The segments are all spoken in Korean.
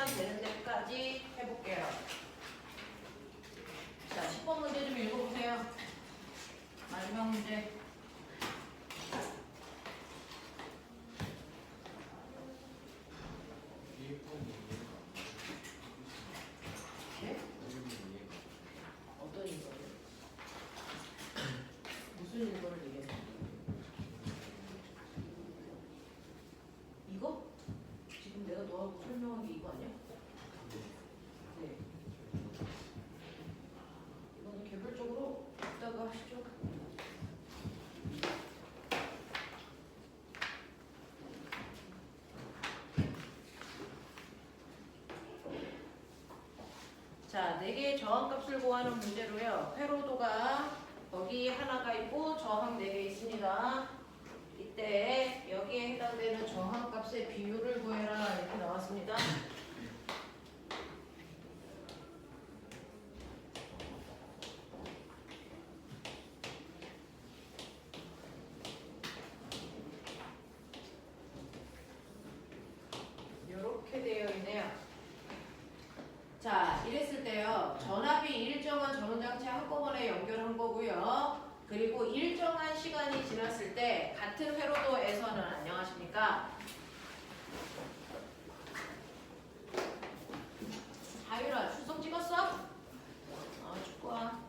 시간 되는 데까지 해볼게요. 자, 10번 문제 좀 읽어보세요. 마지막 문제. 네? 어떤 이거를? 무슨 이거를 얘기해? 이거? 지금 내가 너하고 설명한 게 이거 아니야? 네. 이거는 개별적으로 이따가 하시죠. 자, 4개의 저항값을 구하는 문제로요. 회로도가 거기 하나가 있고 저항 4개 있습니다. 이때 여기에 해당되는 저항값의 비율을 구해라 이렇게 나왔습니다. 이렇게 되어 있네요. 자, 이랬을 때요. 전압이 일정한 전원장치 한꺼번에 연결한 거고요. 그리고 일정한 시간이 지났을 때 같은 회로도에서는 안녕하십니까? 하율아, 출석 찍었어? 축구 와.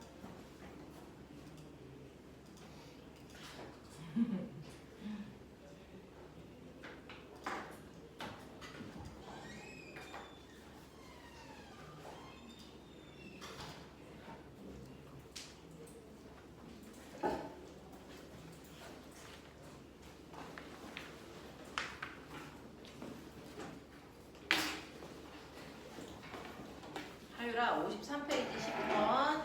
하율아, 53페이지 10번.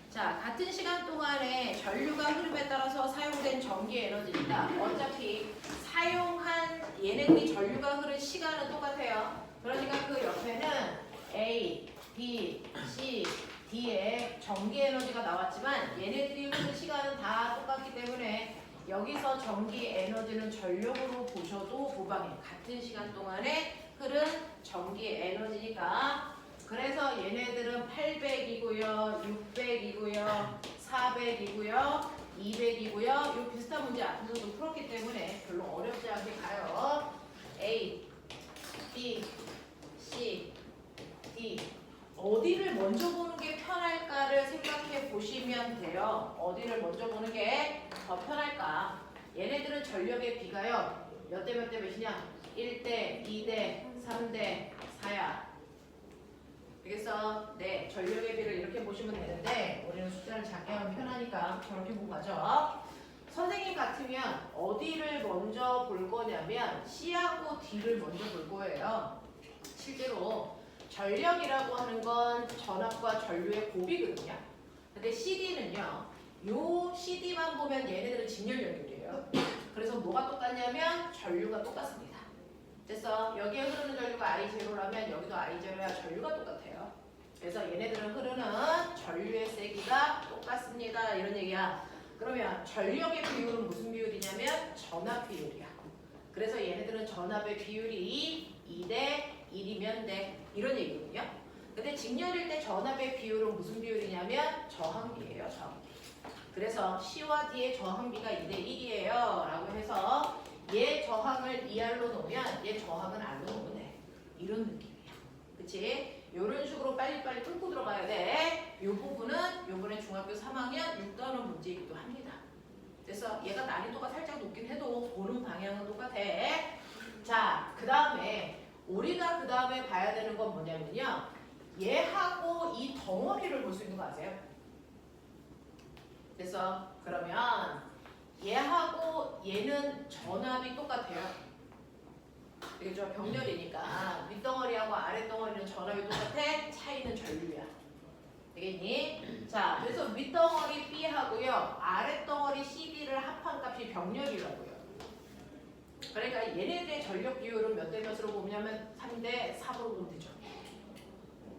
자, 같은 시간 동안에 전류가 흐름에 따라서 사용된 전기 에너지입니다. 어차피 사용한 얘네들이 전류가 흐른 시간은 똑같아요. 그러니까 그 옆에는 A, B, C, D에 전기 에너지가 나왔지만 얘네들이 흐른 시간은 다 똑같기 때문에 여기서 전기 에너지는 전력으로 보셔도 무방해요. 같은 시간 동안에 흐른 전기 에너지니까. 그래서 얘네들은 800이고요, 600이고요, 400이고요, 200이고요. 이 비슷한 문제 앞에서도 풀었기 때문에 별로 어렵지 않게 가요. A, B, C, D. 어디를 먼저 보는 게 편할까를 생각해 보시면 돼요. 어디를 먼저 보는 게 더 편할까? 얘네들은 전력의 비가요. 몇 대 몇 대 몇이냐? 1대, 2대, 3대, 4야. 알겠어? 네, 전력의 비를 이렇게 보시면 되는데 우리는 숫자를 작게 하면 편하니까 저렇게 보고 가죠. 선생님 같으면 어디를 먼저 볼 거냐면 C하고 D를 먼저 볼 거예요. 실제로 전력이라고 하는 건 전압과 전류의 곱이거든요. 근데 CD는요. 요 CD만 보면 얘네들은 직렬 연결이에요. 그래서 뭐가 똑같냐면 전류가 똑같습니다. 됐어? 여기에 흐르는 전류가 I0라면 여기도 I0야 전류가 똑같아요. 그래서 얘네들은 흐르는 전류의 세기가 똑같습니다. 이런 얘기야. 그러면 전력의 비율은 무슨 비율이냐면 전압 비율이야. 그래서 얘네들은 전압의 비율이 2대 1이면 돼. 이런 얘기거든요. 근데 직렬일 때 전압의 비율은 무슨 비율이냐면 저항비예요. 저항비. 그래서 C와 D의 저항비가 2대 1이에요. 라고 해서 얘 저항을 2R로 놓으면 얘 저항은 R로 놓으면 돼. 이런 느낌이야. 그치? 이런 식으로 빨리빨리 뚫고 들어가야 돼. 이 부분은 요번에 중학교 3학년 6단원 문제이기도 합니다. 그래서 얘가 난이도가 살짝 높긴 해도 보는 방향은 똑같아. 자, 그 다음에 우리가 그 다음에 봐야 되는 건 뭐냐면요. 얘하고 이 덩어리를 볼 수 있는 거 아세요? 그래서 그러면 얘하고 얘는 전압이 똑같아요. 그죠? 병렬이니까 윗덩어리하고 아랫덩어리는 전압이 똑같아. 차이는 전류야. 되겠니? 자, 그래서 윗덩어리 B하고요. 아랫덩어리 CB를 합한 값이 병렬이라고요. 그러니까 얘네들의 전력 비율은 몇 대 몇으로 보냐면 3대 4으로 보면 되죠.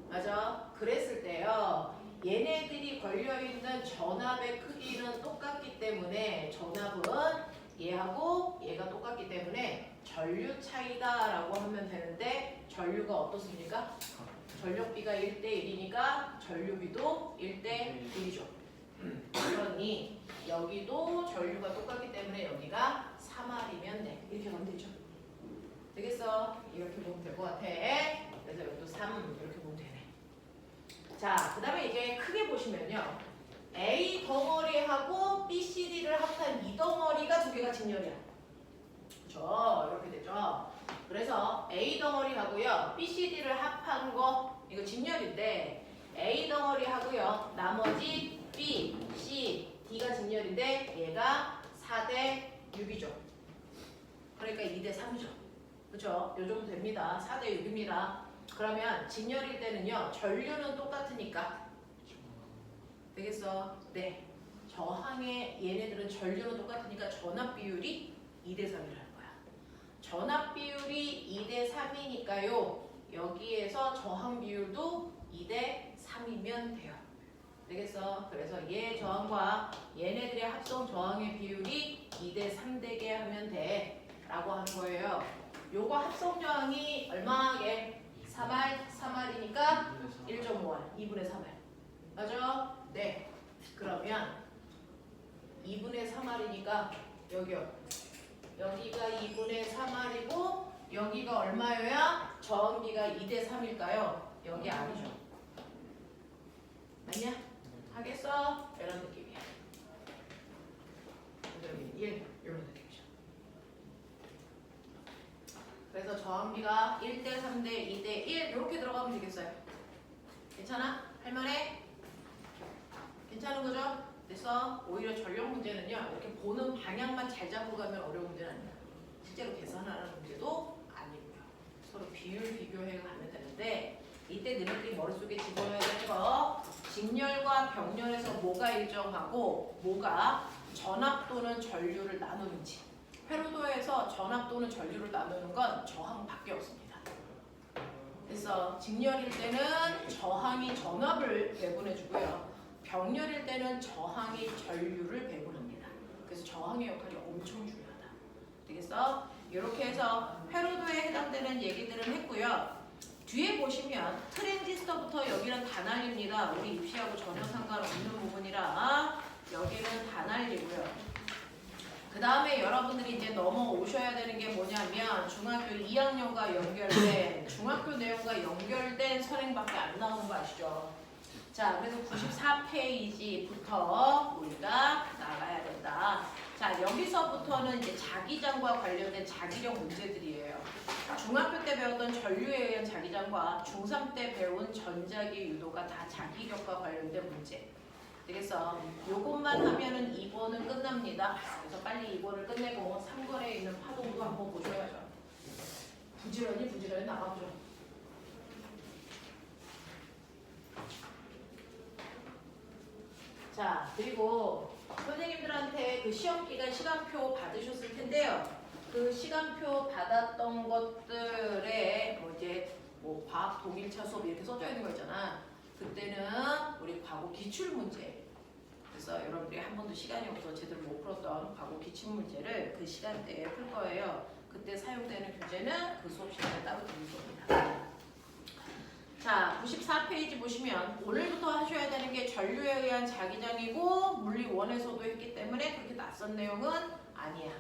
맞아? 그랬을 때요. 얘네들이 걸려있는 전압의 크기는 똑같기 때문에 전압은 얘하고 얘가 똑같기 때문에 전류 차이다라고 하면 되는데 전류가 어떻습니까? 전력비가 1대1이니까 전류비도 1대1이죠. 그러니 여기도 전류가 똑같기 때문에 여기가 3R이면 돼. 이렇게 가면 되죠. 되겠어? 이렇게 보면 될 것 같아. 그래서 여기도 3 이렇게 보면 되네. 자, 그 다음에 이제 크게 보시면요. A 덩어리하고 B, C, D를 합한 이 덩어리가 두 개가 직렬이야. 그렇죠? 이렇게 되죠. 그래서 A 덩어리하고요. B, C, D를 합한 거 이거 직렬인데 A 덩어리하고요. 나머지 B, C, D가 직렬인데 얘가 4대 6이죠. 그러니까 2대 3이죠. 그렇죠? 요 정도 됩니다. 4대 6입니다. 그러면 직렬일 때는요. 전류는 똑같으니까 되겠어? 네. 저항의 얘네들은 전류는 똑같으니까 전압 비율이 2대 3이라는 거야. 전압 비율이 2대 3이니까요. 여기에서 저항 비율도 2대 3이면 돼요. 되겠어? 그래서 얘 저항과 얘네들의 합성 저항의 비율이 2대 3 되게 하면 돼. 라고 하는 거예요. 요거 합성 저항이 얼마게? 3R, 3R이니까 1.5R, 2분의 3R. 맞아? 네. 그러면 2분의 3R이니까 여기요. 여기가 2분의 3R이고 여기가 얼마여야 저항비가 2대 3일까요? 여기 R이죠. 맞냐? 하겠어? 이런 느낌이야. 여기 1 이런 느낌이죠. 그래서 저항비가 1대 3대 2대 1 이렇게 들어가면 되겠어요. 괜찮아? 할만해? 괜찮은 거죠? 그래서 오히려 전력 문제는요. 이렇게 보는 방향만 잘 잡고 가면 어려운 문제는 아니야. 실제로 계산하는 문제도 아니고요. 서로 비율 비교해 가면 되는데 이때 너희들이 머릿속에 집어넣어야 되는 거 직렬과 병렬에서 뭐가 일정하고 뭐가 전압 또는 전류를 나누는지. 회로도에서 전압 또는 전류를 나누는 건 저항밖에 없습니다. 그래서 직렬일 때는 저항이 전압을 배분해주고요. 병렬일 때는 저항이 전류를 배분합니다. 그래서 저항의 역할이 엄청 중요하다. 되겠어? 이렇게 해서 회로도에 해당되는 얘기들을 했고요. 뒤에 보시면 트랜지스터부터 여기는 단알입니다. 우리 입시하고 전혀 상관없는 부분이라 여기는 단알이고요. 그 다음에 여러분들이 이제 넘어오셔야 되는 게 뭐냐면 중학교 2학년과 연결된 중학교 내용과 연결된 선행밖에 안 나오는 거 아시죠? 자, 그래서 94페이지부터 우리가 나가야 된다. 자, 여기서부터는 이제 자기장과 관련된 자기력 문제들이에요. 중학교 때 배웠던 전류에 의한 자기장과 중3 때 배운 전자기 유도가 다 자기력과 관련된 문제. 되겠어? 요것만 하면은 2번은 끝납니다. 그래서 빨리 2번을 끝내고 3번에 있는 파동도 한번 보셔야죠. 부지런히 나가보죠. 자, 그리고 선생님들한테 그 시험 기간 시간표 받으셨을 텐데요. 그 시간표 받았던 것들에 뭐 과학 동일차 수업 이렇게 써져 있는 거 있잖아. 그때는 우리 과거 기출 문제. 그래서 여러분들이 한 번도 시간이 없어서 제대로 못 풀었던 과거 기출 문제를 그 시간대에 풀 거예요. 그때 사용되는 교재는 그 수업 시간에 따로 드릴 겁니다. 자, 94페이지 보시면 오늘부터 하셔야 되는 게 전류에 의한 자기장이고 물리 1에서도 했기 때문에 그렇게 낯선 내용은 아니야.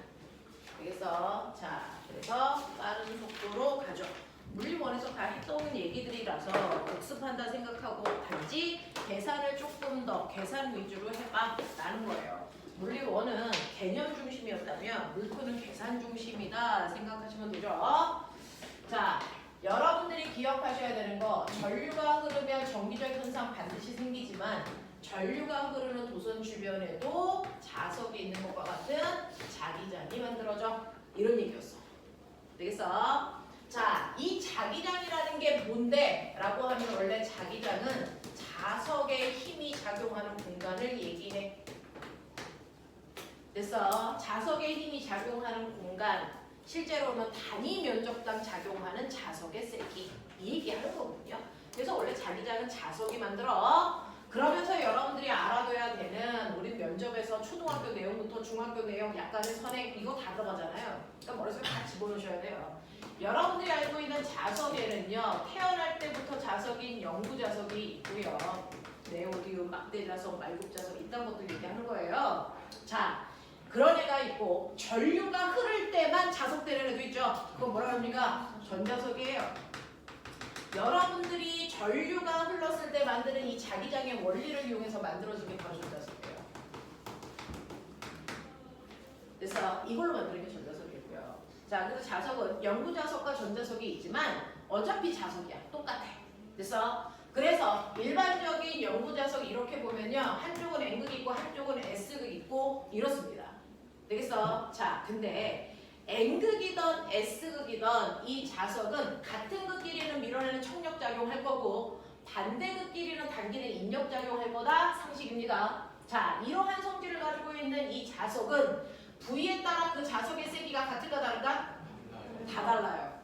알겠어? 자, 그래서 빠른 속도로 가죠. 물리 1에서 다 했던 얘기들이라서 복습한다 생각하고 단지 계산을 조금 더 계산 위주로 해봐 라는 거예요. 물리 1은 개념 중심이었다면 물리는 계산 중심이다 생각하시면 되죠. 자, 여러분들이 기억하셔야 되는 거 전류가 흐르면 정기적 현상 반드시 생기지만 전류가 흐르는 도선 주변에도 자석이 있는 것과 같은 자기장이 만들어져. 이런 얘기였어. 되겠어? 자, 이 자기장이라는 게 뭔데? 라고 하면 원래 자기장은 자석의 힘이 작용하는 공간을 얘기해. 됐어? 자석의 힘이 작용하는 공간, 실제로는 단위 면적당 작용하는 자석의 세기, 이 얘기하는 거거든요. 그래서 원래 자기장은 자석이 만들어. 그러면서 여러분들이 알아둬야 되는 우리 면접에서 초등학교 내용부터 중학교 내용 약간의 선행 이거 다 들어가잖아요. 그러니까 머릿속에 다 집어넣으셔야 돼요. 여러분들이 알고 있는 자석에는요, 태어날 때부터 자석인 영구 자석이 있고요. 네오디움, 막대 자석, 말굽 자석 이딴 것들 얘기하는 거예요. 자, 그런 애가 있고 전류가 흐를 때만 자석되는 애도 있죠. 그거 뭐라 합니까? 전자석이에요. 여러분들이 전류가 흘렀을 때 만드는 이 자기장의 원리를 이용해서 만들어진 게 바로 전자석이에요. 그래서 이걸로 만드는 게 전자석이고요. 자, 그래서 자석은 영구 자석과 전자석이 있지만 어차피 자석이야. 똑같아. 그래서 일반적인 영구 자석 이렇게 보면요, 한쪽은 N극 있고 한쪽은 S극 있고 이렇습니다. 되겠어? 자, 근데 N극이든 S극이든 이 자석은 같은 극끼리는 밀어내는 청력작용할 거고 반대극끼리는 당기는 인력작용할 거다 상식입니다. 자, 이러한 성질을 가지고 있는 이 자석은 부위에 따라 그 자석의 세기가 같을까 다를까? 다 달라요.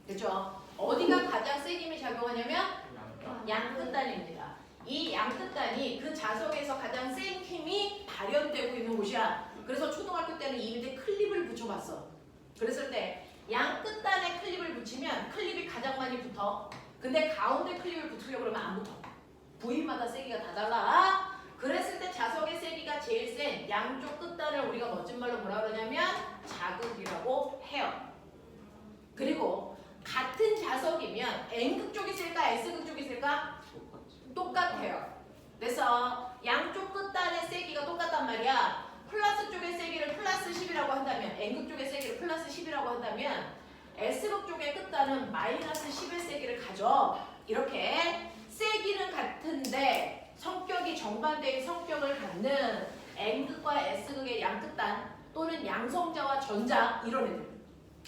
그렇죠? 어디가 가장 세 힘이 작용하냐면 양끝단입니다. 이 양끝단이 그 자석에서 가장 센 힘이 발현되고 있는 곳이야. 그래서 초등학교 때는 이 밑에 클립을 붙여봤어. 그랬을 때 양끝단에 클립을 붙이면 클립이 가장 많이 붙어. 근데 가운데 클립을 붙이려고 그러면 안 붙어. 부위마다 세기가 다 달라. 그랬을 때 자석의 세기가 제일 센 양쪽 끝단을 우리가 멋진 말로 뭐라 그러냐면 자극이라고 해요. 그리고 같은 자석이면 N극 쪽이 쓸까 S극 쪽이 쓸까? 똑같아요. 그래서 양쪽 끝단의 세기가 똑같단 말이야. 플러스 쪽의 세기를 플러스 10이라고 한다면 N극 쪽의 세기를 플러스 10이라고 한다면 S극 쪽의 끝단은 마이너스 10의 세기를 가져. 이렇게 세기는 같은데 성격이 정반대의 성격을 갖는 N극과 S극의 양끝단 또는 양성자와 전자 이런 애들.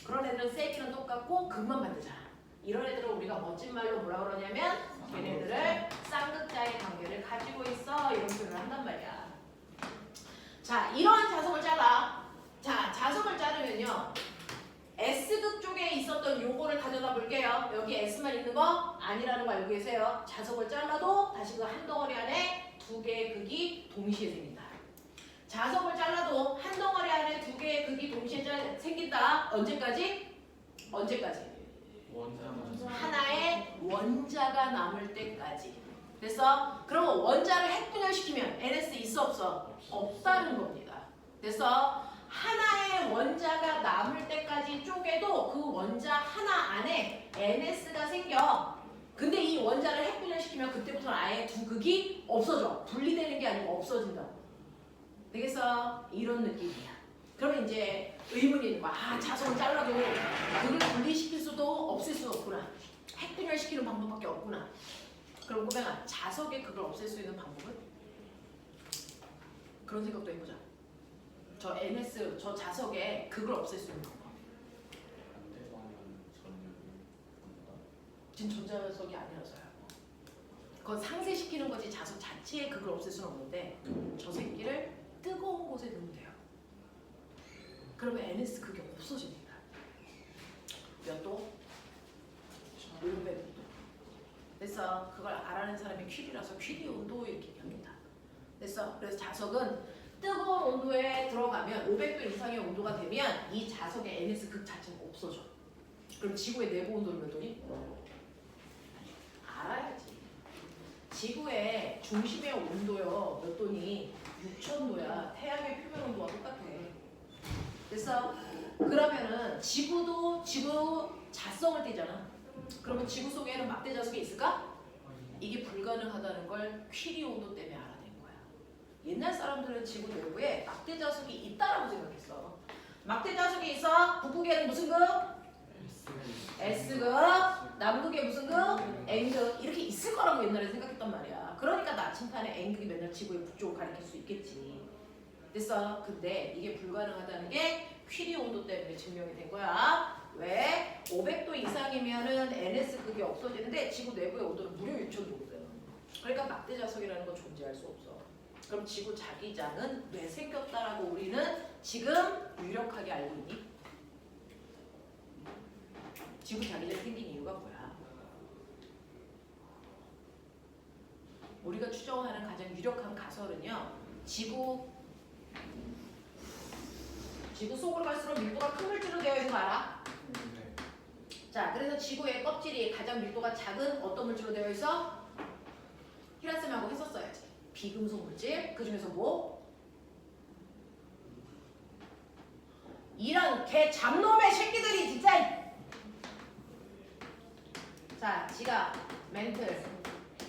그런 애들은 세기는 똑같고 극만 반대잖아. 이런 애들을 우리가 멋진 말로 뭐라 그러냐면 걔네들을 쌍극자의 관계를 가지고 있어. 이런 표현을 한단 말이야. 자, 이러한 자석을 잘라. 자, 자석을 자르면요, S극 쪽에 있었던 요거를 가져다 볼게요. 여기 S만 있는 거 아니라는 거 알고 계세요. 자석을 잘라도 다시 그 한 덩어리 안에 두 개의 극이 동시에 생긴다. 자석을 잘라도 한 덩어리 안에 두 개의 극이 동시에 생긴다. 언제까지? 언제까지? 하나의 원자가 남을 때까지. 그래서 그럼 원자를 핵분열시키면 NS 있어 없어? 없다는 겁니다. 그래서 하나의 원자가 남을 때까지 쪼개도 그 원자 하나 안에 NS가 생겨. 근데 이 원자를 핵분열시키면 그때부터는 아예 두 극이 없어져. 분리되는 게 아니고 없어진다고. 되겠어? 이런 느낌이야. 그러면 이제 의문이 있는 거야. 아, 자석을 잘라도 극을 분리시킬 수도 없앨 수도 없구나. 핵분열시키는 방법밖에 없구나. 그럼 꼬맹아, 자석의 극을 없앨 수 있는 방법은? 그런 생각도 해보자. 저 NS, 저 자석의 극을 없앨 수 있는 방법. 지금 전자석이 아니라서요. 그건 상쇄시키는 거지 자석 자체의 극을 없앨 수는 없는데 저 새끼를 뜨거운 곳에 넣으면 돼요. 그러면 NS 극이 없어집니다. 몇 도? 500도. 그래서 그걸 알아낸 사람이 퀴리라서 퀴리 온도 이렇게 얘기합니다. 그래서 자석은 뜨거운 온도에 들어가면 500도 이상의 온도가 되면 이 자석의 NS 극 자체가 없어져. 그럼 지구의 내부 온도는 몇 도니? 알아야지. 지구의 중심의 온도요 몇 도니? 6000도야. 태양의 표면 온도와 똑같아. 그래서 그러면은 지구도 지구 자성을 띠잖아. 그러면 지구 속에는 막대 자석이 있을까? 이게 불가능하다는 걸 퀴리 온도 때문에 알아낸 거야. 옛날 사람들은 지구 내부에 막대 자석이 있다라고 생각했어. 막대 자석이 있어. 북극에는 무슨 극? S극. 남극에 무슨 극? N극. 이렇게 있을 거라고 옛날에 생각했단 말이야. 그러니까 나침판에 N극이 맨날 지구의 북쪽을 가리킬 수 있겠지. 됐어. 근데 이게 불가능하다는 게 퀴리 온도 때문에 증명이 된 거야. 왜? 500도 이상이면은 NS극이 없어지는데 지구 내부의 온도는 무려 6000도거든. 그러니까 막대 자석이라는 건 존재할 수 없어. 그럼 지구 자기장은 왜 생겼다라고 우리는 지금 유력하게 알고 있니? 지구 자기장이 생긴 이유가 뭐야? 우리가 추정하는 가장 유력한 가설은요, 지구 속으로 갈수록 밀도가 큰 물질로 되어 있는 거 알아? 자, 그래서 지구의 껍질이 가장 밀도가 작은 어떤 물질로 되어 있어? 히라쌤하고 했었어야지. 비금속 물질. 그 중에서 뭐? 이런 개 잡놈의 새끼들이 진짜. 자, 지갑, 멘틀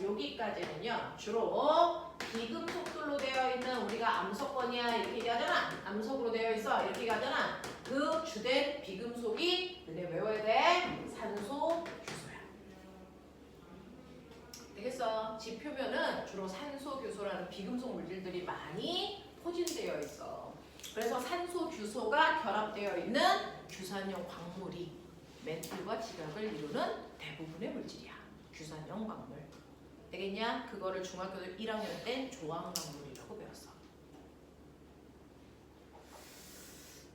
여기까지는요 주로 비금속들로 되어 있는 우리가 암석권이야 이렇게 얘기하잖아. 암석으로 되어 있어 이렇게 얘기하잖아. 그 주된 비금속이 너네 외워야 돼. 산소, 규소야. 되겠어? 지 표면은 주로 산소, 규소라는 비금속 물질들이 많이 포진되어 있어. 그래서 산소, 규소가 결합되어 있는 규산형 광물이 멘틀과 지각을 이루는 대부분의 물질이야. 규산형 광물. 되겠냐? 그거를 중학교 1학년 땐 조항광물이라고 배웠어.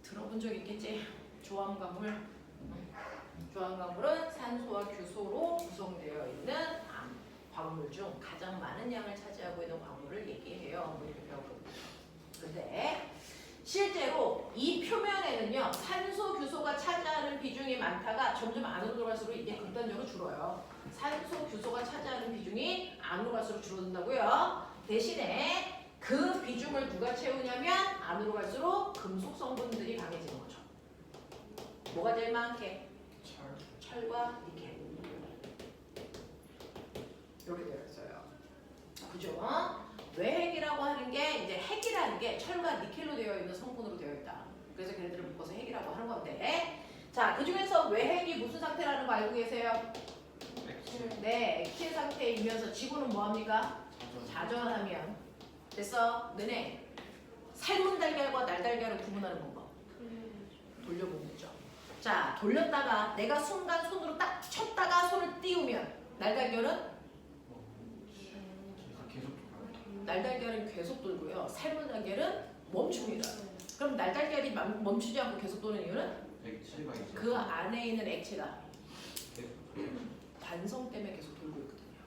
들어본 적 있겠지? 조항광물. 조항광물은 산소와 규소로 구성되어 있는 광물 중 가장 많은 양을 차지하고 있는 광물을 얘기해요. 뭐 이렇게 배웠거든요. 근데 실제로 이 표면에는요 산소, 규소가 차지하는 비중이 많다가 점점 안으로 들어갈수록 이게 극단적으로 줄어요. 산소, 규소가 차지하는 비중이 안으로 갈수록 줄어든다고요. 대신에 그 비중을 누가 채우냐면 안으로 갈수록 금속 성분들이 강해지는 거죠. 뭐가 제일 많게? 철과 니켈. 이렇게 되어 있어요. 그죠? 외핵이라고 하는 게 이제 핵이라는 게 철과 니켈로 되어 있는 성분으로 되어 있다. 그래서 걔네들을 묶어서 핵이라고 하는 건데, 자, 그 중에서 외핵이 무슨 상태라는 거 알고 계세요? 네, 액체 상태이면서 지구는 뭐합니까? 자전하면. 됐어? 너네 삶은 달걀과 날달걀을 구분하는 방법. 돌려보면 되죠. 자, 돌렸다가 내가 순간 손으로 딱 쳤다가 손을 띄우면 날달걀은? 날달걀은 계속 돌고요. 삶은 달걀은 멈춥니다. 그럼 날달걀이 멈추지 않고 계속 도는 이유는? 그 안에 있는 액체가 관성 때문에 계속 돌고 있거든요.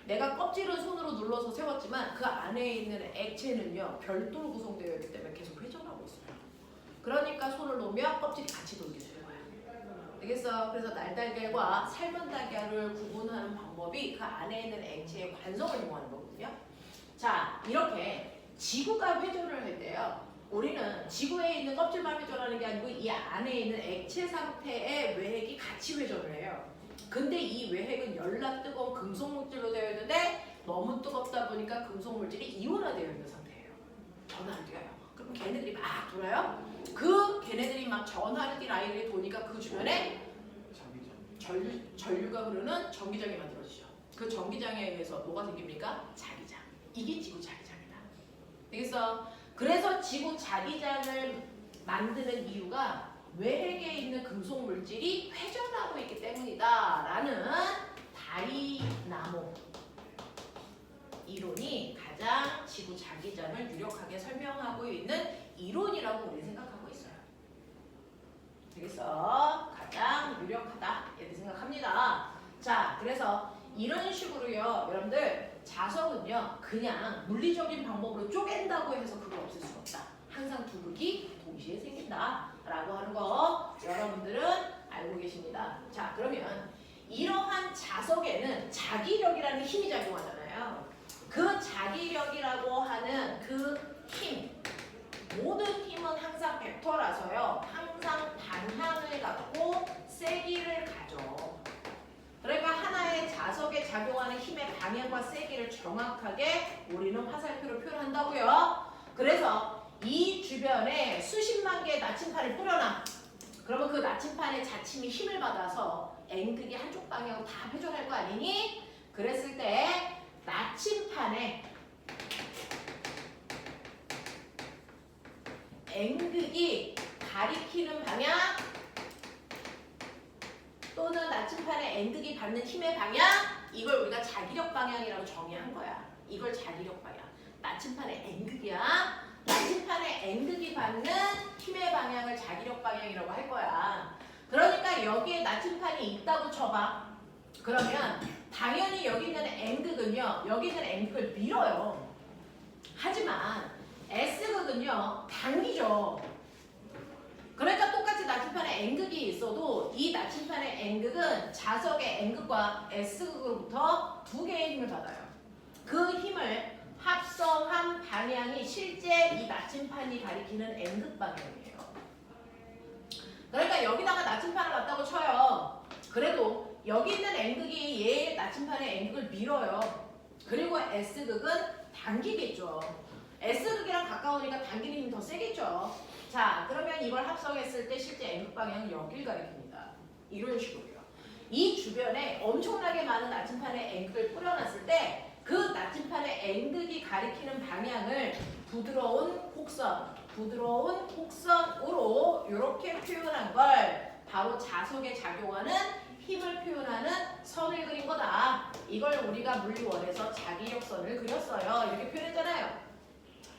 내가 껍질을 손으로 눌러서 세웠지만 그 안에 있는 액체는요 별도로 구성되어 있기 때문에 계속 회전하고 있어요. 그러니까 손을 놓으면 껍질이 같이 돌게 되는 거야. 되겠어? 그래서 날달걀과 삶은 달걀을 구분하는 방법이 그 안에 있는 액체의 관성을 이용하는 거거든요. 자, 이렇게 지구가 회전을 할 때요. 우리는 지구에 있는 껍질만 회전하는 게 아니고 이 안에 있는 액체 상태의 외핵이 같이 회전을 해요. 근데 이 외핵은 열나 뜨거운 금속 물질로 되어 있는데 너무 뜨겁다 보니까 금속 물질이 이온화되어 있는 상태예요. 전하를 뛰어요. 그럼 걔네들이 막 돌아요. 그 걔네들이 막 전하를 뛴 아이들이 도니까 그 주변에 전류가 흐르는 전기장이 만들어지죠. 그 전기장에 의해서 뭐가 생깁니까? 자기장. 이게 지구 자기장이다. 되겠어? 그래서 지구 자기장을 만드는 이유가 외핵에 있는 금속 물질이 회전하고 있기 때문이다 라는 다이나모 이론이 가장 지구 자기장을 유력하게 설명하고 있는 이론이라고 우리 생각하고 있어요. 되겠어? 가장 유력하다 이렇게 생각합니다. 자, 그래서 이런 식으로요 여러분들 자석은요 그냥 물리적인 방법으로 쪼갠다고 해서 그걸 없앨 수 없다. 항상 두 극이 동시에 생긴다 라고 하는 거 여러분들은 알고 계십니다. 자, 그러면 이러한 자석에는 자기력이라는 힘이 작용하잖아요. 그 자기력이라고 하는 그 힘, 모든 힘은 항상 벡터라서요 항상 방향을 갖고 세기를 가져. 그러니까 하나의 자석에 작용하는 힘의 방향과 세기를 정확하게 우리는 화살표로 표현한다고요. 그래서 이 주변에 수십만 개의 나침판을 뿌려놔. 그러면 그 나침판의 자침이 힘을 받아서 N극이 한쪽 방향으로 다 회전할 거 아니니? 그랬을 때 나침판에 N극이 가리키는 방향 또는 나침판에 N극이 받는 힘의 방향, 이걸 우리가 자기력 방향이라고 정의한 거야. 이걸 자기력 방향. 나침판에 N극이야. 나침판에 N극이 받는 힘의 방향을 자기력 방향이라고 할 거야. 그러니까 여기에 나침판이 있다고 쳐봐. 그러면 당연히 여기 있는 N극은요. 여기 있는 N극을 밀어요. 하지만 S극은요. 당기죠. 그러니까 똑같이 가지 나침판에 N극이 있어도 이 나침판의 N극은 자석의 N극과 S극으로부터 두 개의 힘을 받아요. 그 힘을 합성한 방향이 실제 이 나침판이 가리키는 N극 방향이에요. 그러니까 여기다가 나침판을 놨다고 쳐요. 그래도 여기 있는 N극이 얘 나침판의 N극을 밀어요. 그리고 S극은 당기겠죠. S극이랑 가까우니까 당기는 힘이 더 세겠죠. 자, 그러면 이걸 합성했을 때 실제 N극 방향은 여길 가리킵니다. 이런 식으로요. 이 주변에 엄청나게 많은 나침판의 N극을 뿌려놨을 때 그 나침판의 N극이 가리키는 방향을 부드러운 곡선으로 이렇게 표현한 걸 바로 자석에 작용하는 힘을 표현하는 선을 그린 거다. 이걸 우리가 물리원에서 자기력선을 그렸어요. 이렇게 표현했잖아요.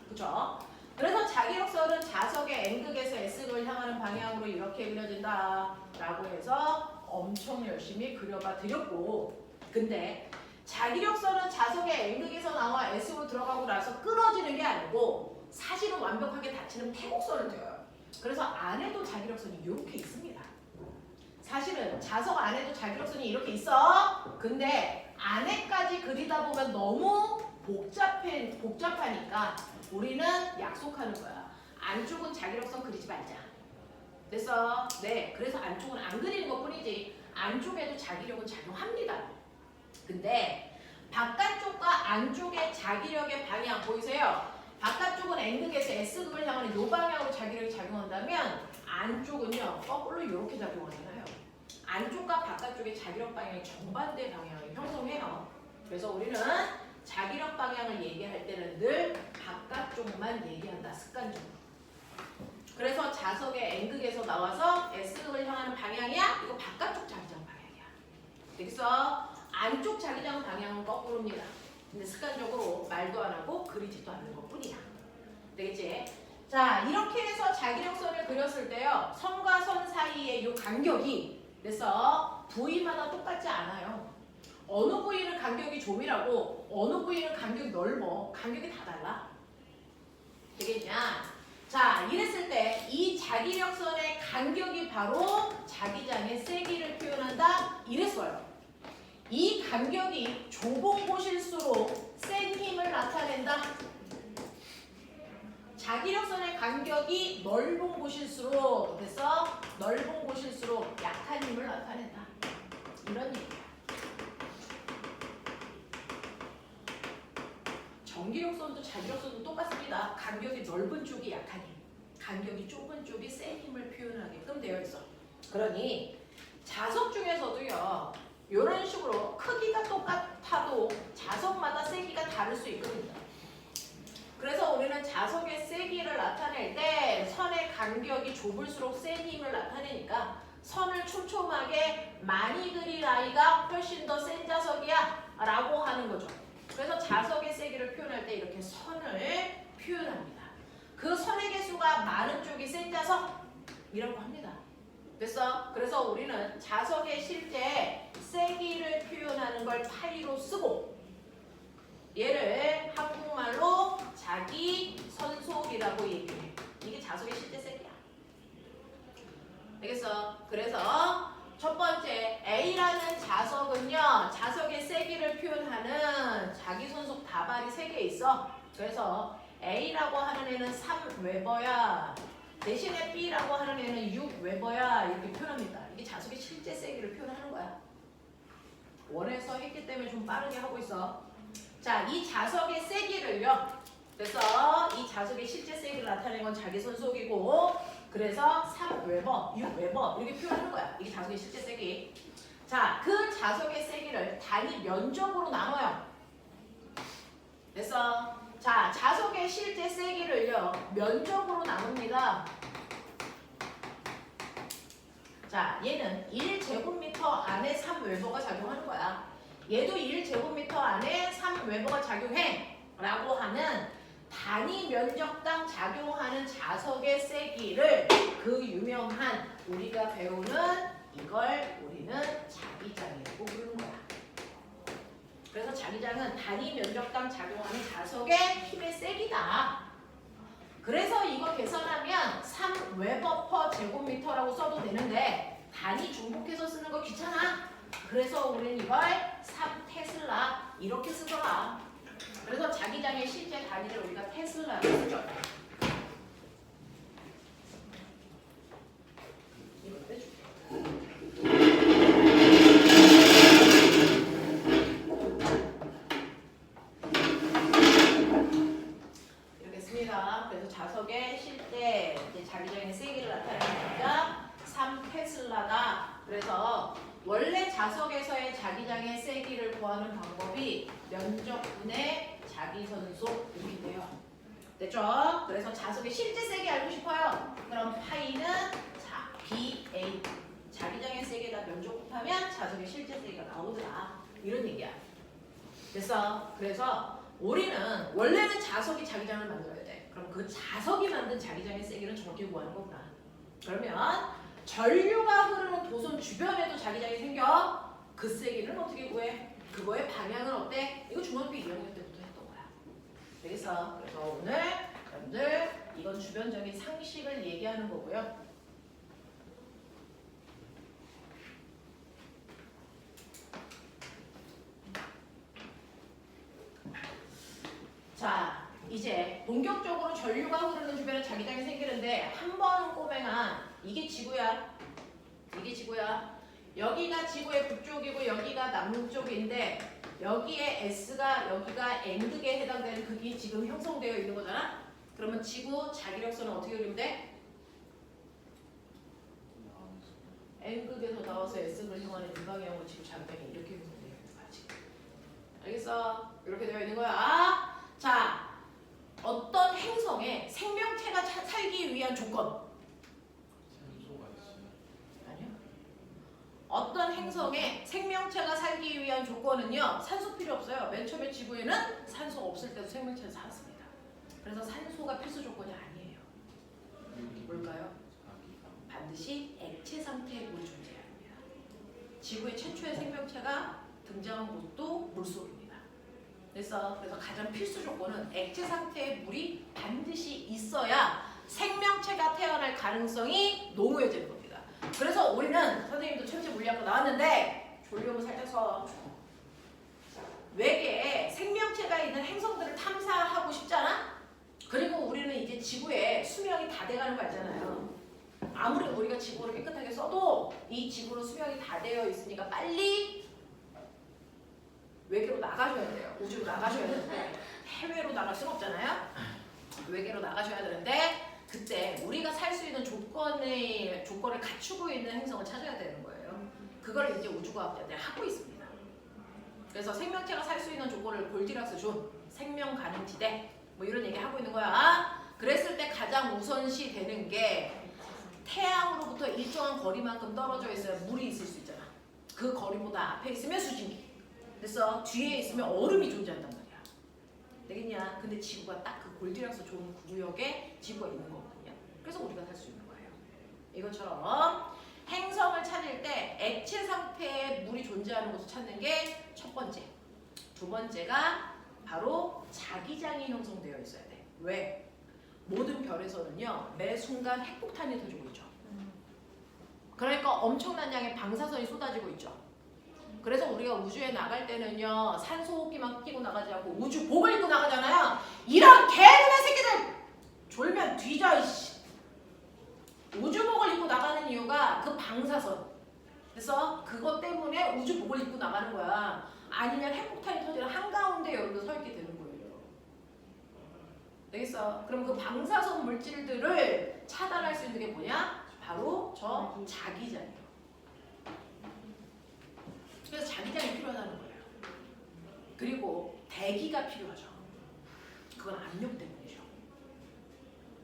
그죠? 그래서 자기력선은 자석의 N극에서 S극을 향하는 방향으로 이렇게 그려진다 라고 해서 엄청 열심히 그려봐 드렸고, 근데 자기력선은 자석의 N극에서 나와 S로 들어가고 나서 끊어지는 게 아니고 사실은 완벽하게 닫히는 태곡선을 그려요. 그래서 안에도 자기력선이 이렇게 있습니다. 사실은 자석 안에도 자기력선이 이렇게 있어. 근데 안에까지 그리다 보면 너무 복잡하니까 우리는 약속하는 거야. 안쪽은 자기력선 그리지 말자. 됐어? 네. 그래서 안쪽은 안 그리는 것 뿐이지 안쪽에도 자기력은 작용합니다. 근데 바깥쪽과 안쪽의 자기력의 방향 보이세요? 바깥쪽은 N극에서 S극을 향하는 이 방향으로 자기력이 작용한다면 안쪽은요 거꾸로 이렇게 작용하잖아요. 안쪽과 바깥쪽의 자기력 방향이 정반대 방향을 형성해요. 그래서 우리는 자기력 방향을 얘기할 때는 늘 바깥쪽만 얘기한다. 습관적으로. 그래서 자석의 N극에서 나와서 S극을 향하는 방향이야? 이거 바깥쪽 자기장 방향이야. 되겠어? 안쪽 자기장 방향은 거꾸로입니다. 근데 습관적으로 말도 안 하고 그리지도 않는 것 뿐이야. 되겠지? 자, 이렇게 해서 자기력선을 그렸을 때요. 선과 선 사이의 이 간격이 그래서 부위마다 똑같지 않아요. 어느 부위는 간격이 좁이라고 어느 부위는 간격이 넓어. 간격이 다 달라. 되겠냐? 자, 이랬을 때 이 자기력선의 간격이 바로 자기장의 세기를 표현한다. 이랬어요. 이 간격이 좁은 곳일수록 센 힘을 나타낸다. 자기력선의 간격이 넓은 곳일수록 됐어? 넓은 곳일수록 약한 힘을 나타낸다. 이런 얘기야. 전기력선도 자기력선도 똑같습니다. 간격이 넓은 쪽이 약한 힘, 간격이 좁은 쪽이 센 힘을 표현하게끔 되어 있어. 그러니 자석 중에서도요. 이런 식으로 크기가 똑같아도 자석마다 세기가 다를 수 있거든요. 그래서 우리는 자석의 세기를 나타낼 때 선의 간격이 좁을수록 센 힘을 나타내니까 선을 촘촘하게 많이 그릴 아이가 훨씬 더 센 자석이야 라고 하는 거죠. 그래서 자석의 세기를 표현할 때 이렇게 선을 표현합니다. 그 선의 개수가 많은 쪽이 센 자석이라고 합니다. 됐어? 그래서 우리는 자석의 실제 세기를 표현하는 걸 파이로 쓰고 얘를 한국말로 자기 선속이라고 얘기해. 이게 자석의 실제 세기야. 되겠어? 그래서 첫 번째 A라는 자석은요. 자석의 세기를 표현하는 자기 선속 다발이 3개 있어. 그래서 A라고 하는 애는 3웨버야. 대신에 B라고 하는 애는 6웨버야. 이렇게 표현합니다. 이게 자석의 실제 세기를 표현하는 거야. 원에서 했기 때문에 좀 빠르게 하고 있어. 자, 이 자석의 세기를요. 그래서 이 자석의 실제 세기를 나타내는 건 자기 선속이고 그래서 3웨버, 6웨버 이렇게 표현하는 거야. 이게 자석의 실제 세기. 자, 그 자석의 세기를 단위 면적으로 나눠요. 됐어? 자, 자석의 실제 세기를요. 면적으로 나눕니다. 자, 얘는 1제곱미터 안에 3웨버가 작용하는 거야. 얘도 1제곱미터 안에 3웨버가 작용해 라고 하는 단위 면적당 작용하는 자석의 세기를 그 유명한 우리가 배우는 이걸 우리는 자기장이라고 부르는 거야. 그래서 자기장은 단위 면적당 작용하는 자석의 힘의 세기다. 그래서 이거 계산하면 3웨버/제곱미터라고 써도 되는데 단위 중복해서 쓰는 거 귀찮아. 그래서 우리는 이걸 3테슬라 이렇게 쓰더라. 그래서 자기장의 실제 단위를 우리가 테슬라로 쓰죠. 이거 빼줄게. 이렇게 씁니다. 그래서 자석의 실제 자기장의 세기를 나타내니까 3테슬라다. 그래서 원래 자석에서의 자기장의 세기를 구하는 방법이 면적분의 자기선속 이렇게 돼요. 됐죠? 그래서 자석의 실제 세기 알고 싶어요. 그럼 파이는 BA 자기장의 세기에다 면적 곱하면 자석의 실제 세기가 나오더라. 이런 얘기야. 됐어? 그래서 우리는 원래는 자석이 자기장을 만들어야 돼. 그럼 그 자석이 만든 자기장의 세기는 저렇게 구하는 거구나. 그러면 전류가 흐르는 도선 주변에도 자기장이 생겨. 그 세기는 어떻게 구해? 그거의 방향은 어때? 이거 중학교 2학년 때부터 했던 거야. 되겠어? 그래서 오늘 여러분들 이건 주변적인 상식을 얘기하는 거고요. 자, 이제 본격적으로 전류가 흐르는 주변에 자기장이 생기는데 한 번 꼬맹아 이게 지구야. 이게 지구야. 여기가 지구의 북쪽이고 여기가 남쪽인데 여기에 S가 여기가 N극에 해당되는 극이 지금 형성되어 있는 거잖아. 그러면 지구 자기력선은 어떻게 그리면 돼? N극에서 나와서 S극을 형하는 일방형으로 지구 자기장이 이렇게 형성되어 있는 거야. 지금. 알겠어? 이렇게 되어 있는 거야. 자, 어떤 행성에 생명체가 살기 위한 조건. 어떤 행성에 생명체가 살기 위한 조건은요. 산소 필요 없어요. 맨 처음에 지구에는 산소가 없을 때도 생명체는 살았습니다. 그래서 산소가 필수 조건이 아니에요. 뭘까요? 반드시 액체 상태의 물이 존재해야 합니다. 지구의 최초의 생명체가 등장한 곳도 물속입니다. 그래서 가장 필수 조건은 액체 상태의 물이 반드시 있어야 생명체가 태어날 가능성이 농후해지는 겁니다. 그래서 우리는 선생님도 천체 물리학과 나왔는데 졸려면 살짝 서 외계에 생명체가 있는 행성들을 탐사하고 싶잖아. 그리고 우리는 이제 지구에 수명이 다 돼가는 거 알잖아요. 아무리 우리가 지구를 깨끗하게 써도 이 지구로 수명이 다 되어 있으니까 빨리 외계로 나가셔야 돼요. 우주로 나가셔야 되는데 해외로 나갈 수는 없잖아요. 외계로 나가셔야 되는데 그때 우리가 살 수 있는 조건을 갖추고 있는 행성을 찾아야 되는 거예요. 그걸 이제 우주과학자들이 하고 있습니다. 그래서 생명체가 살 수 있는 조건을 골디락스 존, 생명 가능 지대 뭐 이런 얘기 하고 있는 거야. 그랬을 때 가장 우선시 되는 게 태양으로부터 일정한 거리만큼 떨어져 있어야 물이 있을 수 있잖아. 그 거리보다 앞에 있으면 수증기. 그래서 뒤에 있으면 얼음이 존재한단 말이야. 되겠냐? 근데 지구가 딱 그 골디락스 존 구역에 지구가 있는 거거든요. 그래서 우리가 살 수 있는 거예요. 이것처럼 행성을 찾을 때 액체 상태의 물이 존재하는 곳을 찾는 게 첫 번째. 두 번째가 바로 자기장이 형성되어 있어야 돼. 왜? 모든 별에서는요. 매 순간 핵폭탄이 터지고 있죠. 그러니까 엄청난 양의 방사선이 쏟아지고 있죠. 그래서 우리가 우주에 나갈 때는요. 산소 호흡기만 끼고 나가지 않고 우주복을 입고 나가잖아요. 이런 개놈의 새끼들! 졸면 뒤져 이씨. 우주복을 입고 나가는 이유가 그 방사선. 그래서 그것 때문에 우주복을 입고 나가는 거야. 아니면 핵폭탄이 터지는 한가운데 여러분들 서 있게 되는 거예요. 되겠어? 그럼 그 방사선 물질들을 차단할 수 있는 게 뭐냐? 바로 저 자기장이에요. 그래서 자기장이 필요하다는 거예요. 그리고 대기가 필요하죠. 그건 압력 때문이죠.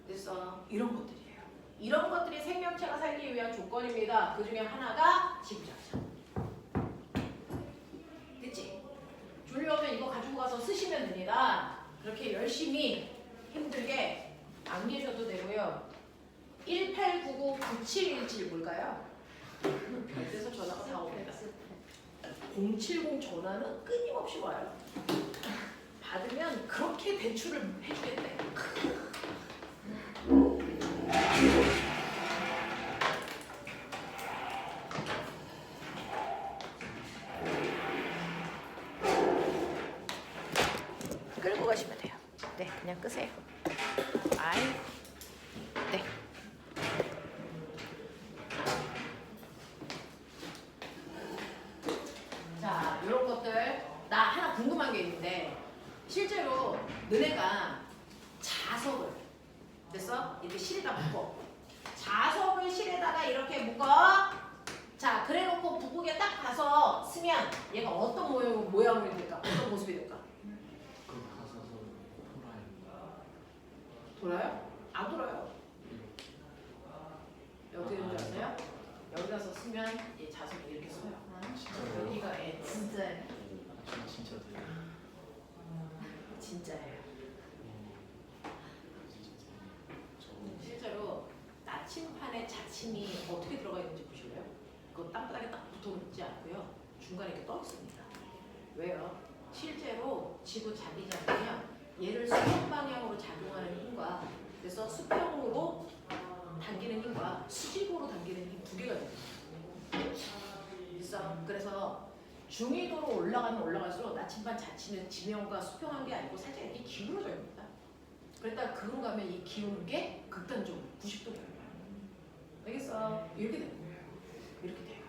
그래서 이런 것들이에요. 이런 것들이 생명체가 살기 위한 조건입니다. 그 중에 하나가 지구자기장. 됐지? 졸려면 이거 가지고 가서 쓰시면 됩니다. 그렇게 열심히 힘들게 안 계셔도 되고요. 1899-9717 뭘까요? 그래서 전화가 다 옵니다. 070 전화는 끊임없이 와요. 받으면 그렇게 대출을 해주겠대. 가시면 돼요. 네, 그냥 끄세요. 아이, 네. 자, 이런 것들 나 하나 궁금한 게 있는데 실제로 너네가 자석을 됐어? 이렇게 실에다 묶어. 자석을 실에다가 이렇게 묶어. 자, 그래놓고 북극에 딱 가서 쓰면 얘가 어떤 모양이 될까? 어떤 모습이 될까? 돌아요? 안 돌아요. 어떻게 되는지 아세요? 여기 가서 쓰면 얘 자석이 이렇게 서요. 여기가 진짜예요. 진짜예요. 실제로 나침판에 자침이 어떻게 들어가 있는지 보실래요? 그거 땅바닥에 딱 붙어 있지 않고요. 중간에 이렇게 떠 있습니다. 왜요? 실제로 지구 자기장이면 얘를 수평 방향으로 작용하는 힘과 그래서 수평으로 당기는 힘과 수직으로 당기는 힘 두 개가 됩니다. 그래서 중위도로 올라가면 올라갈수록 나침반 자치는 지면과 수평한 게 아니고 살짝 이렇게 기울어져 있습니다. 그랬다가 그로 가면 이 기우는 게 극단적으로 90도 되는 거예요. 알겠어? 이렇게 되는 거예요. 이렇게 돼요.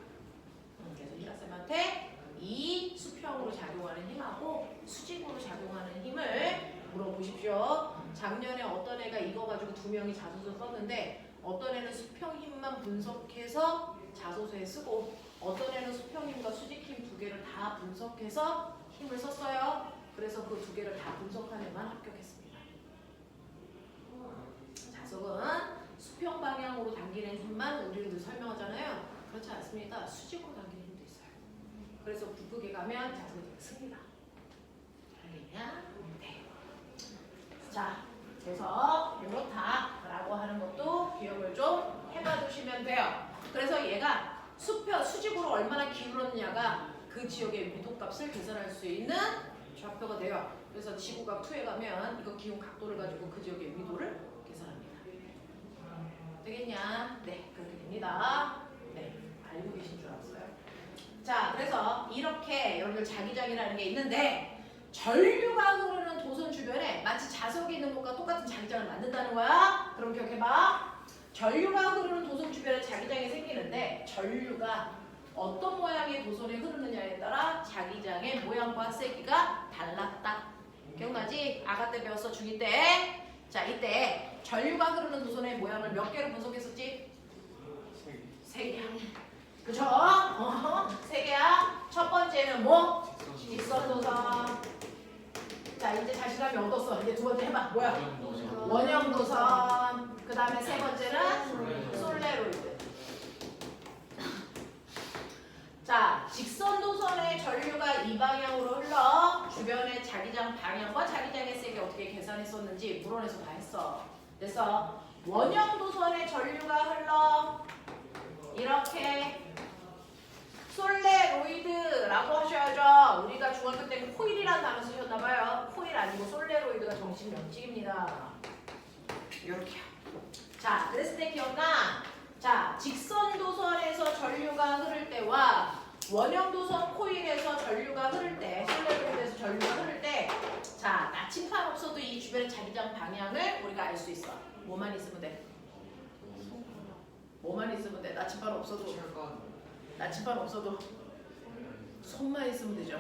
그래서 히라쌤한테 이 수평으로 작용하는 힘하고 수직으로 작용하는 힘을 물어보십시오. 작년에 어떤 애가 이거 가지고 2명이 자소서 썼는데 어떤 애는 수평 힘만 분석해서 자소서에 쓰고 어떤 애는 수평 힘과 수직 힘 두 개를 다 분석해서 힘을 썼어요. 그래서 그 두 개를 다 분석한 애만 합격했습니다. 자석은 수평 방향으로 당기는 힘만 우리는 늘 설명하잖아요. 그렇지 않습니다. 수직으로 당기는 힘도 있어요. 그래서 북극에 가면 자석이 씁니다. 알겠냐? 네. 자, 그래서 이렇다라고 하는 것도 기억을 좀 해봐 주시면 돼요. 그래서 얘가 수직으로 얼마나 기울었느냐가 그 지역의 위도값을 계산할 수 있는 좌표가 돼요. 그래서 지구각 2에 가면 이거 기온 각도를 가지고 그 지역의 위도를 계산합니다. 되겠냐? 네, 그렇게 됩니다. 네, 알고 계신 줄 알았어요. 자, 그래서 이렇게 여러분들 자기장이라는 게 있는데 전류가 흐르는 도선 주변에 마치 자석이 있는 것과 똑같은 자기장을 만든다는 거야. 그럼 기억해봐. 전류가 흐르는 도선 주변에 자기장이 생기는데 전류가 어떤 모양의 도선에 흐르느냐에 따라 자기장의 모양과 세기가 달랐다. 기억나지? 아가 때 배웠어, 중2 때. 자, 이때 전류가 흐르는 도선의 모양을 몇 개로 분석했었지? 3개. 그쵸? 3개야. 첫 번째는 뭐? 직선도선. 자, 이제 자신감이 얻었어. 이제 두 번째 해봐. 뭐야? 원형도선. 그 다음에 세 번째는 솔레로이드. 자, 직선도선의 전류가 이 방향으로 흘러 주변의 자기장 방향과 자기장의 세기 어떻게 계산했었는지 물어내서 다 했어. 그래서 원형도선의 전류가 흘러 이렇게 솔레로이드라고 하셔야죠. 우리가 중학교 때 코일이라는 단어 쓰셨나봐요. 코일 아니고 솔레로이드가 정식 명칭입니다. 이렇게요. 자, 그랬을 때 기억나? 자, 직선도선에서 전류가 흐를 때와 원형도선 코일에서 전류가 흐를 때, 솔레로이드에서 전류가 흐를 때, 자, 나침판 없어도 이 주변의 자기장 방향을 우리가 알 수 있어. 뭐만 있으면 돼? 뭐만 있으면 돼? 나침판 없어도. 나침반 없어도 손만 있으면 되죠.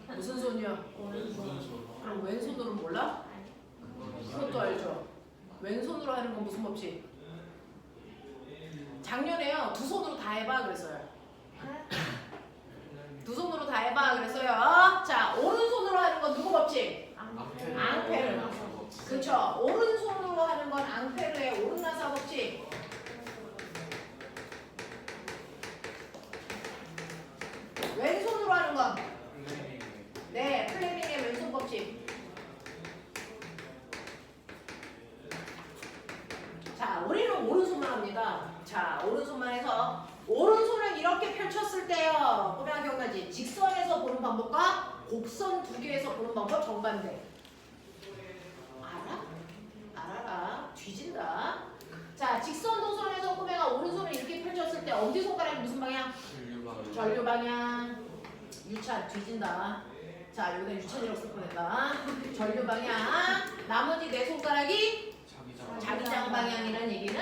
무슨 손이요? 그럼 왼손으로 몰라? 그것도 알죠. 왼손으로 하는 건 무슨 법칙? 작년에요. 두 손으로 다 해봐 그랬어요. 두 손으로 다 해봐 그랬어요. 자, 오른손으로 하는 건 누구 법칙? 앙페르. 그쵸. 오른손으로 하는 건 앙페르의 오른나사 법칙. 왼손으로 하는 건? 네, 플레밍의 왼손 법칙. 자, 우리는 오른손만 합니다. 자, 오른손만 해서 오른손을 이렇게 펼쳤을 때요. 보면 기억나지? 직선에서 보는 방법과 곡선 두 개에서 보는 방법 정반대. 알아? 알아라. 뒤진다. 자, 직선 도선에서 꼬매가 오른손을 이렇게 펼쳤을 때 엄지손가락이 무슨 방향? 전류 방향. 유차 뒤진다. 자, 여기다 유천이라고 쓸 뻔했다. 전류 방향. 나머지 네 손가락이 자기장 방향이라는 얘기는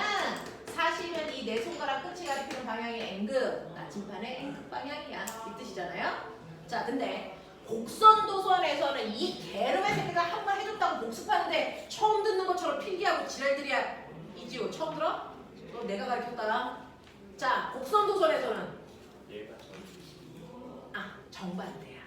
사실은 이 네 손가락 끝이 가리키는 방향이 N극, 나침판의 N극 방향이야. 이 뜻이잖아요. 자, 근데 곡선도선에서는 이 개름의 새끼가 한 번 해줬다고 복습하는데 처음 듣는 것처럼 필기하고 지랄들이야. 이지호 처음 들어? 너 내가 가르쳤다. 자, 곡선도선에서는 정반대야.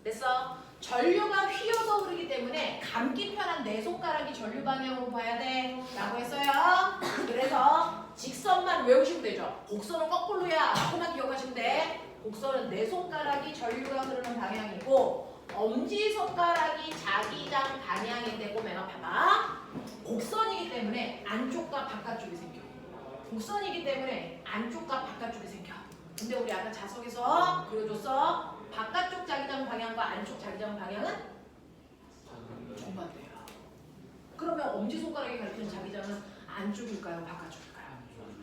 됐어? 전류가 휘어서 흐르기 때문에 감기 편한 네 손가락이 전류 방향으로 봐야 돼 라고 했어요. 그래서 직선만 외우시면 되죠. 곡선은 거꾸로야. 그만 기억하시면 돼. 곡선은 네 손가락이 전류가 흐르는 방향이고 엄지손가락이 자기장 방향인데 꼬매가 봐봐. 곡선이기 때문에 안쪽과 바깥쪽이 생겨. 곡선이기 때문에 안쪽과 바깥쪽이 생겨. 근데 우리 아까 자석에서 그려줬어. 바깥쪽 자기장 방향과 안쪽 자기장 방향은 정반대야. 그러면 엄지손가락이 가리키는 자기장은 안쪽일까요? 바깥쪽일까요?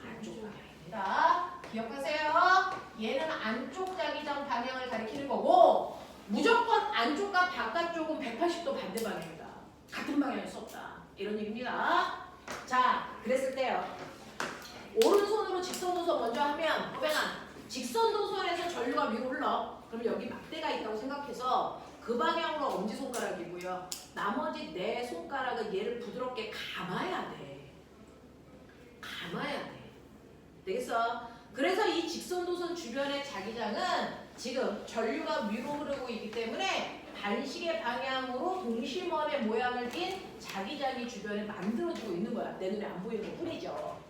안쪽 방향입니다. 기억하세요. 얘는 안쪽 자기장 방향을 가리키는 거고 무조건 안쪽과 바깥쪽은 180도 반대 방향이다. 같은 방향일 수 없다. 이런 얘기입니다. 자, 그랬을 때요. 오른손으로 직선도선 먼저 하면 보면은 직선도선에서 전류가 위로 흘러. 그럼 여기 막대가 있다고 생각해서 그 방향으로 엄지손가락이고요. 나머지 네 손가락은 얘를 부드럽게 감아야 돼. 감아야 돼. 되겠어? 그래서 이 직선도선 주변의 자기장은 지금 전류가 위로 흐르고 있기 때문에 반시계 방향으로 동심원의 모양을 띤 자기장이 주변에 만들어지고 있는 거야. 내 눈에 안 보이는 것 뿐이죠.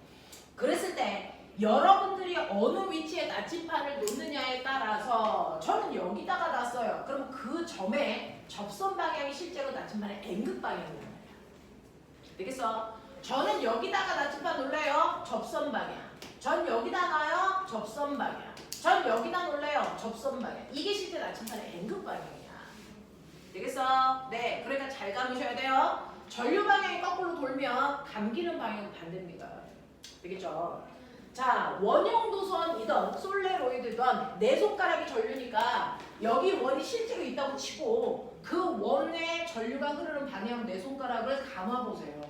그랬을 때 여러분들이 어느 위치에 나침판을 놓느냐에 따라서 저는 여기다가 놨어요. 그럼 그 점에 접선 방향이 실제로 나침판의 N극 방향이란 말이야. 되겠어? 저는 여기다가 나침판 놓을래요. 접선 방향. 전 여기다 놔요. 접선 방향. 전 여기다 놓을래요. 접선 방향. 이게 실제 나침판의 N극 방향이야. 되겠어? 네. 그러니까 잘 감으셔야 돼요. 전류 방향이 거꾸로 돌면 감기는 방향은 반대입니다. 되겠죠? 자, 원형도선이던 솔레로이드던 네 손가락이 전류니까 여기 원이 실제로 있다고 치고 그 원의 전류가 흐르는 방향 네 손가락을 감아보세요.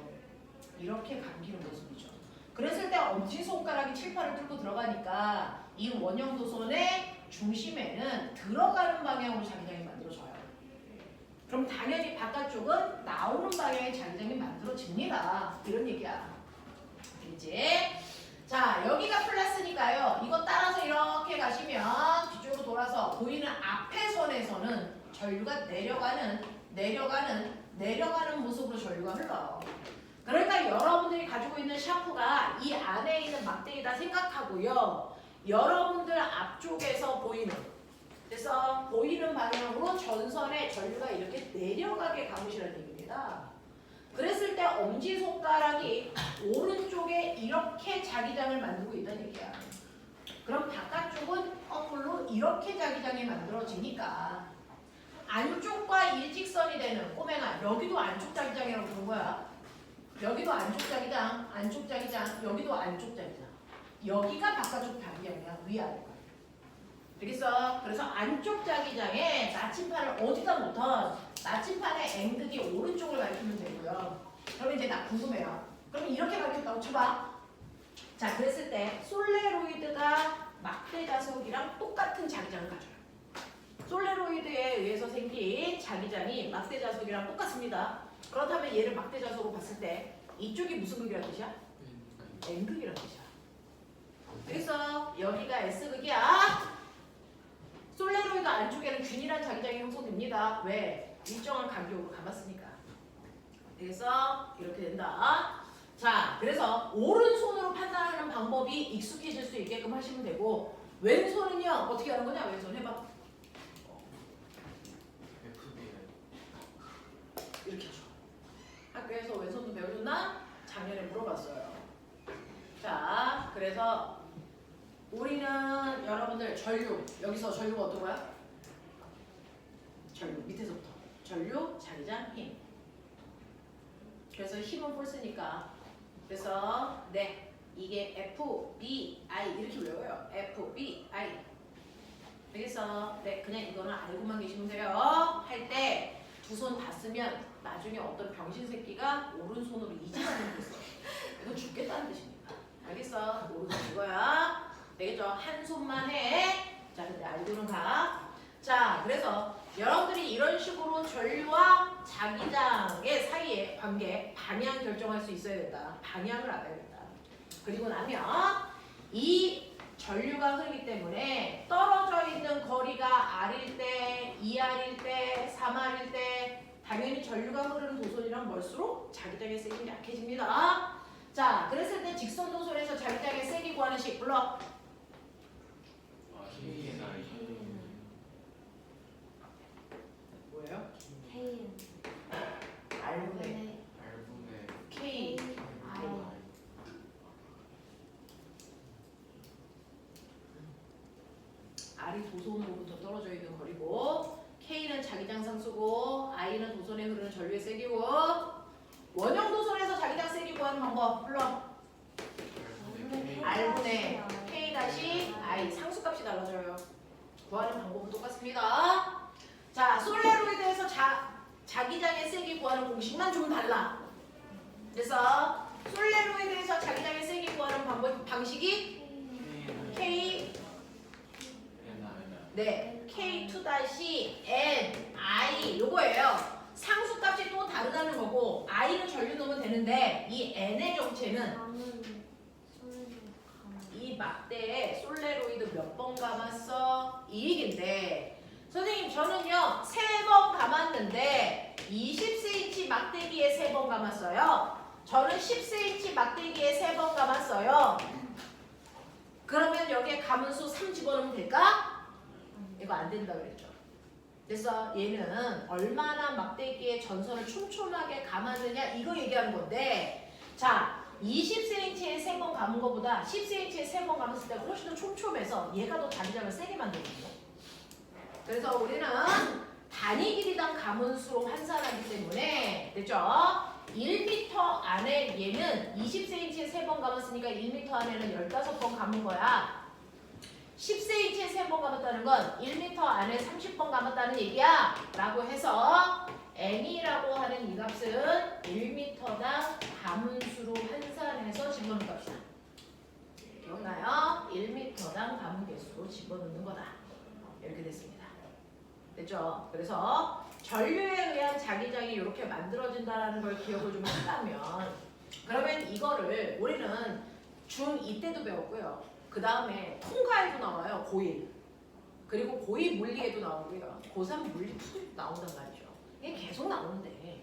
이렇게 감기는 모습이죠. 그랬을 때 엄지손가락이 칠판을 뚫고 들어가니까 이 원형도선의 중심에는 들어가는 방향으로 자기장이 만들어져요. 그럼 당연히 바깥쪽은 나오는 방향의 자기장이 만들어집니다. 이런 얘기야. 이제 자, 여기가 플러스니까요. 이거 따라서 이렇게 가시면 뒤쪽으로 돌아서 보이는 앞에 선에서는 전류가 내려가는 모습으로 전류가 흘러. 그러니까 여러분들이 가지고 있는 샤프가 이 안에 있는 막대기다 생각하고요. 여러분들 앞쪽에서 그래서 보이는 방향으로 전선에 전류가 이렇게 내려가게 감으시라는 얘기입니다. 그랬을 때 엄지손가락이 오른쪽에 이렇게 자기장을 만들고 있다는 얘기야. 그럼 바깥쪽은 거꾸로 이렇게 자기장이 만들어지니까 안쪽과 일직선이 되는 꼬맹아 여기도 안쪽 자기장이라고 부른 거야. 여기도 안쪽 자기장, 여기도 안쪽 자기장. 여기가 바깥쪽 자기장이야. 위아래가. 되겠어? 그래서 안쪽 자기장에 나침판을 어디다 놓던 나침판의 N극이 오른쪽을 가리키면 되고요. 그럼 이제 나 궁금해요. 그럼 이렇게 가리켰다고 쳐봐. 자, 그랬을 때 솔레로이드가 막대 자석이랑 똑같은 자기장을 가져요. 솔레로이드에 의해서 생긴 자기장이 막대 자석이랑 똑같습니다. 그렇다면 얘를 막대 자석으로 봤을 때 이쪽이 무슨 극이라는 뜻이야? N극이라는 뜻이야. 그래서 여기가 S극이야. 솔레로이드 안쪽에는 균일한 자기장이 형성됩니다. 왜? 일정한 간격으로 감았으니까. 그래서 이렇게 된다. 자, 그래서 오른손으로 판단하는 방법이 익숙해질 수 있게끔 하시면 되고 왼손은요 어떻게 하는 거냐? 왼손 해봐. 이렇게 하죠. 학교에서 왼손도 배워줬나? 작년에 물어봤어요. 자, 그래서 우리는 여러분들 전류, 여기서 전류가 어떤 거야? 전류, 밑에서부터. 전류, 자기장, 힘. 그래서 힘은 폴스니까. 그래서 네, 이게 F, B, I 이렇게 외워요. F, B, I. 되겠어? 네, 그냥 이거는 알고만 계시면 돼요. 할 때 두 손 다 쓰면 나중에 어떤 병신 새끼가 오른손으로 이지가 생겼어. 이거 죽겠다는 뜻입니다. 알겠어? 오른손 이거야. 되겠죠? 한 손만 해. 자, 근데 알고는 가. 자, 그래서 여러분들이 이런 식으로 전류와 자기장의 사이의 관계, 방향 결정할 수 있어야 된다. 방향을 알아야 된다. 그리고 나면 이 전류가 흐르기 때문에 떨어져 있는 거리가 R일 때, 2R일 때, 3R일 때 당연히 전류가 흐르는 도선이랑 멀수록 자기장의 세기는 약해집니다. 자, 그랬을 때 직선 도선에서 자기장의 세기 구하는 식 불러. 뭐예요? R분의 K. R이 도선으로부터 떨어져 있는 거리고 K는 자기장 상수고 I는 도선에 흐르는 전류의 세기고 원형 도선에서 자기장 세기 구하는 방법 불러. R분의 K-I 상수값이 달라져요. 구하는 방법은 똑같습니다. 자, 솔레로이드에서 자기장의 세기 구하는 공식만 좀 달라. 그래서 솔레로이드에서 자기장의 세기 구하는 방식이 K 네, K2-N, I 요거예요. 상수값이 또 다르다는 거고 I는 전류 넣으면 되는데 이 N의 정체는 이 막대에 솔레로이드 몇 번 감았어? 이 얘긴데 선생님 저는요 3번 감았는데 20cm 막대기에 3번 감았어요. 저는 10cm 막대기에 3번 감았어요. 그러면 여기에 감은 수 3 집어넣으면 될까? 이거 안 된다 그랬죠. 그래서 얘는 얼마나 막대기에 전선을 촘촘하게 감았느냐 이거 얘기하는 건데 자 20cm에 3번 감은 것보다 10cm에 3번 감았을 때가 훨씬 더 촘촘해서 얘가 더 자기장을 세게 만들거든요. 그래서 우리는 단위 길이당 감은 수로 환산하기 때문에 됐죠? 1m 안에 얘는 20cm에 3번 감았으니까 1m 안에는 15번 감은 거야. 10cm에 3번 감았다는 건 1m 안에 30번 감았다는 얘기야 라고 해서 n이라고 하는 이 값은 1m당 감은수로 환산해서 집어넣는 값이다. 기억나요? 1m당 감은 개수로 집어넣는 거다. 이렇게 됐습니다. 됐죠? 그래서 전류에 의한 자기장이 이렇게 만들어진다는 걸 기억을 좀 한다면 그러면 이거를 우리는 중2 때도 배웠고요. 그 다음에 통과에도 나와요. 고1. 그리고 고2 물리에도 나오고요. 고3 물리 2에도 나온단 말이죠. 이게 계속 나오는데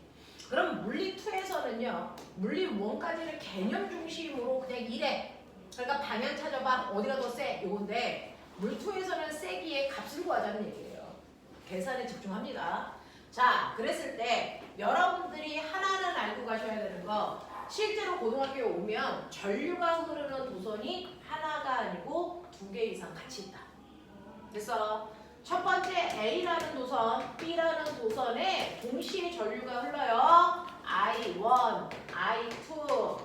그럼 물리 2에서는요. 물리 1까지는 개념 중심으로 그냥 이래. 그러니까 방향 찾아봐. 어디가 더 세? 요건데 물 2에서는 세기의 값을 구하자는 얘기예요. 계산에 집중합니다. 자, 그랬을 때 여러분들이 하나는 알고 가셔야 되는 거 실제로 고등학교에 오면 전류가 흐르는 도선이 하나가 아니고 2개 이상 같이 있다. 그래서 첫 번째 A라는 도선, B라는 도선에 동시에 전류가 흘러요. I1, I2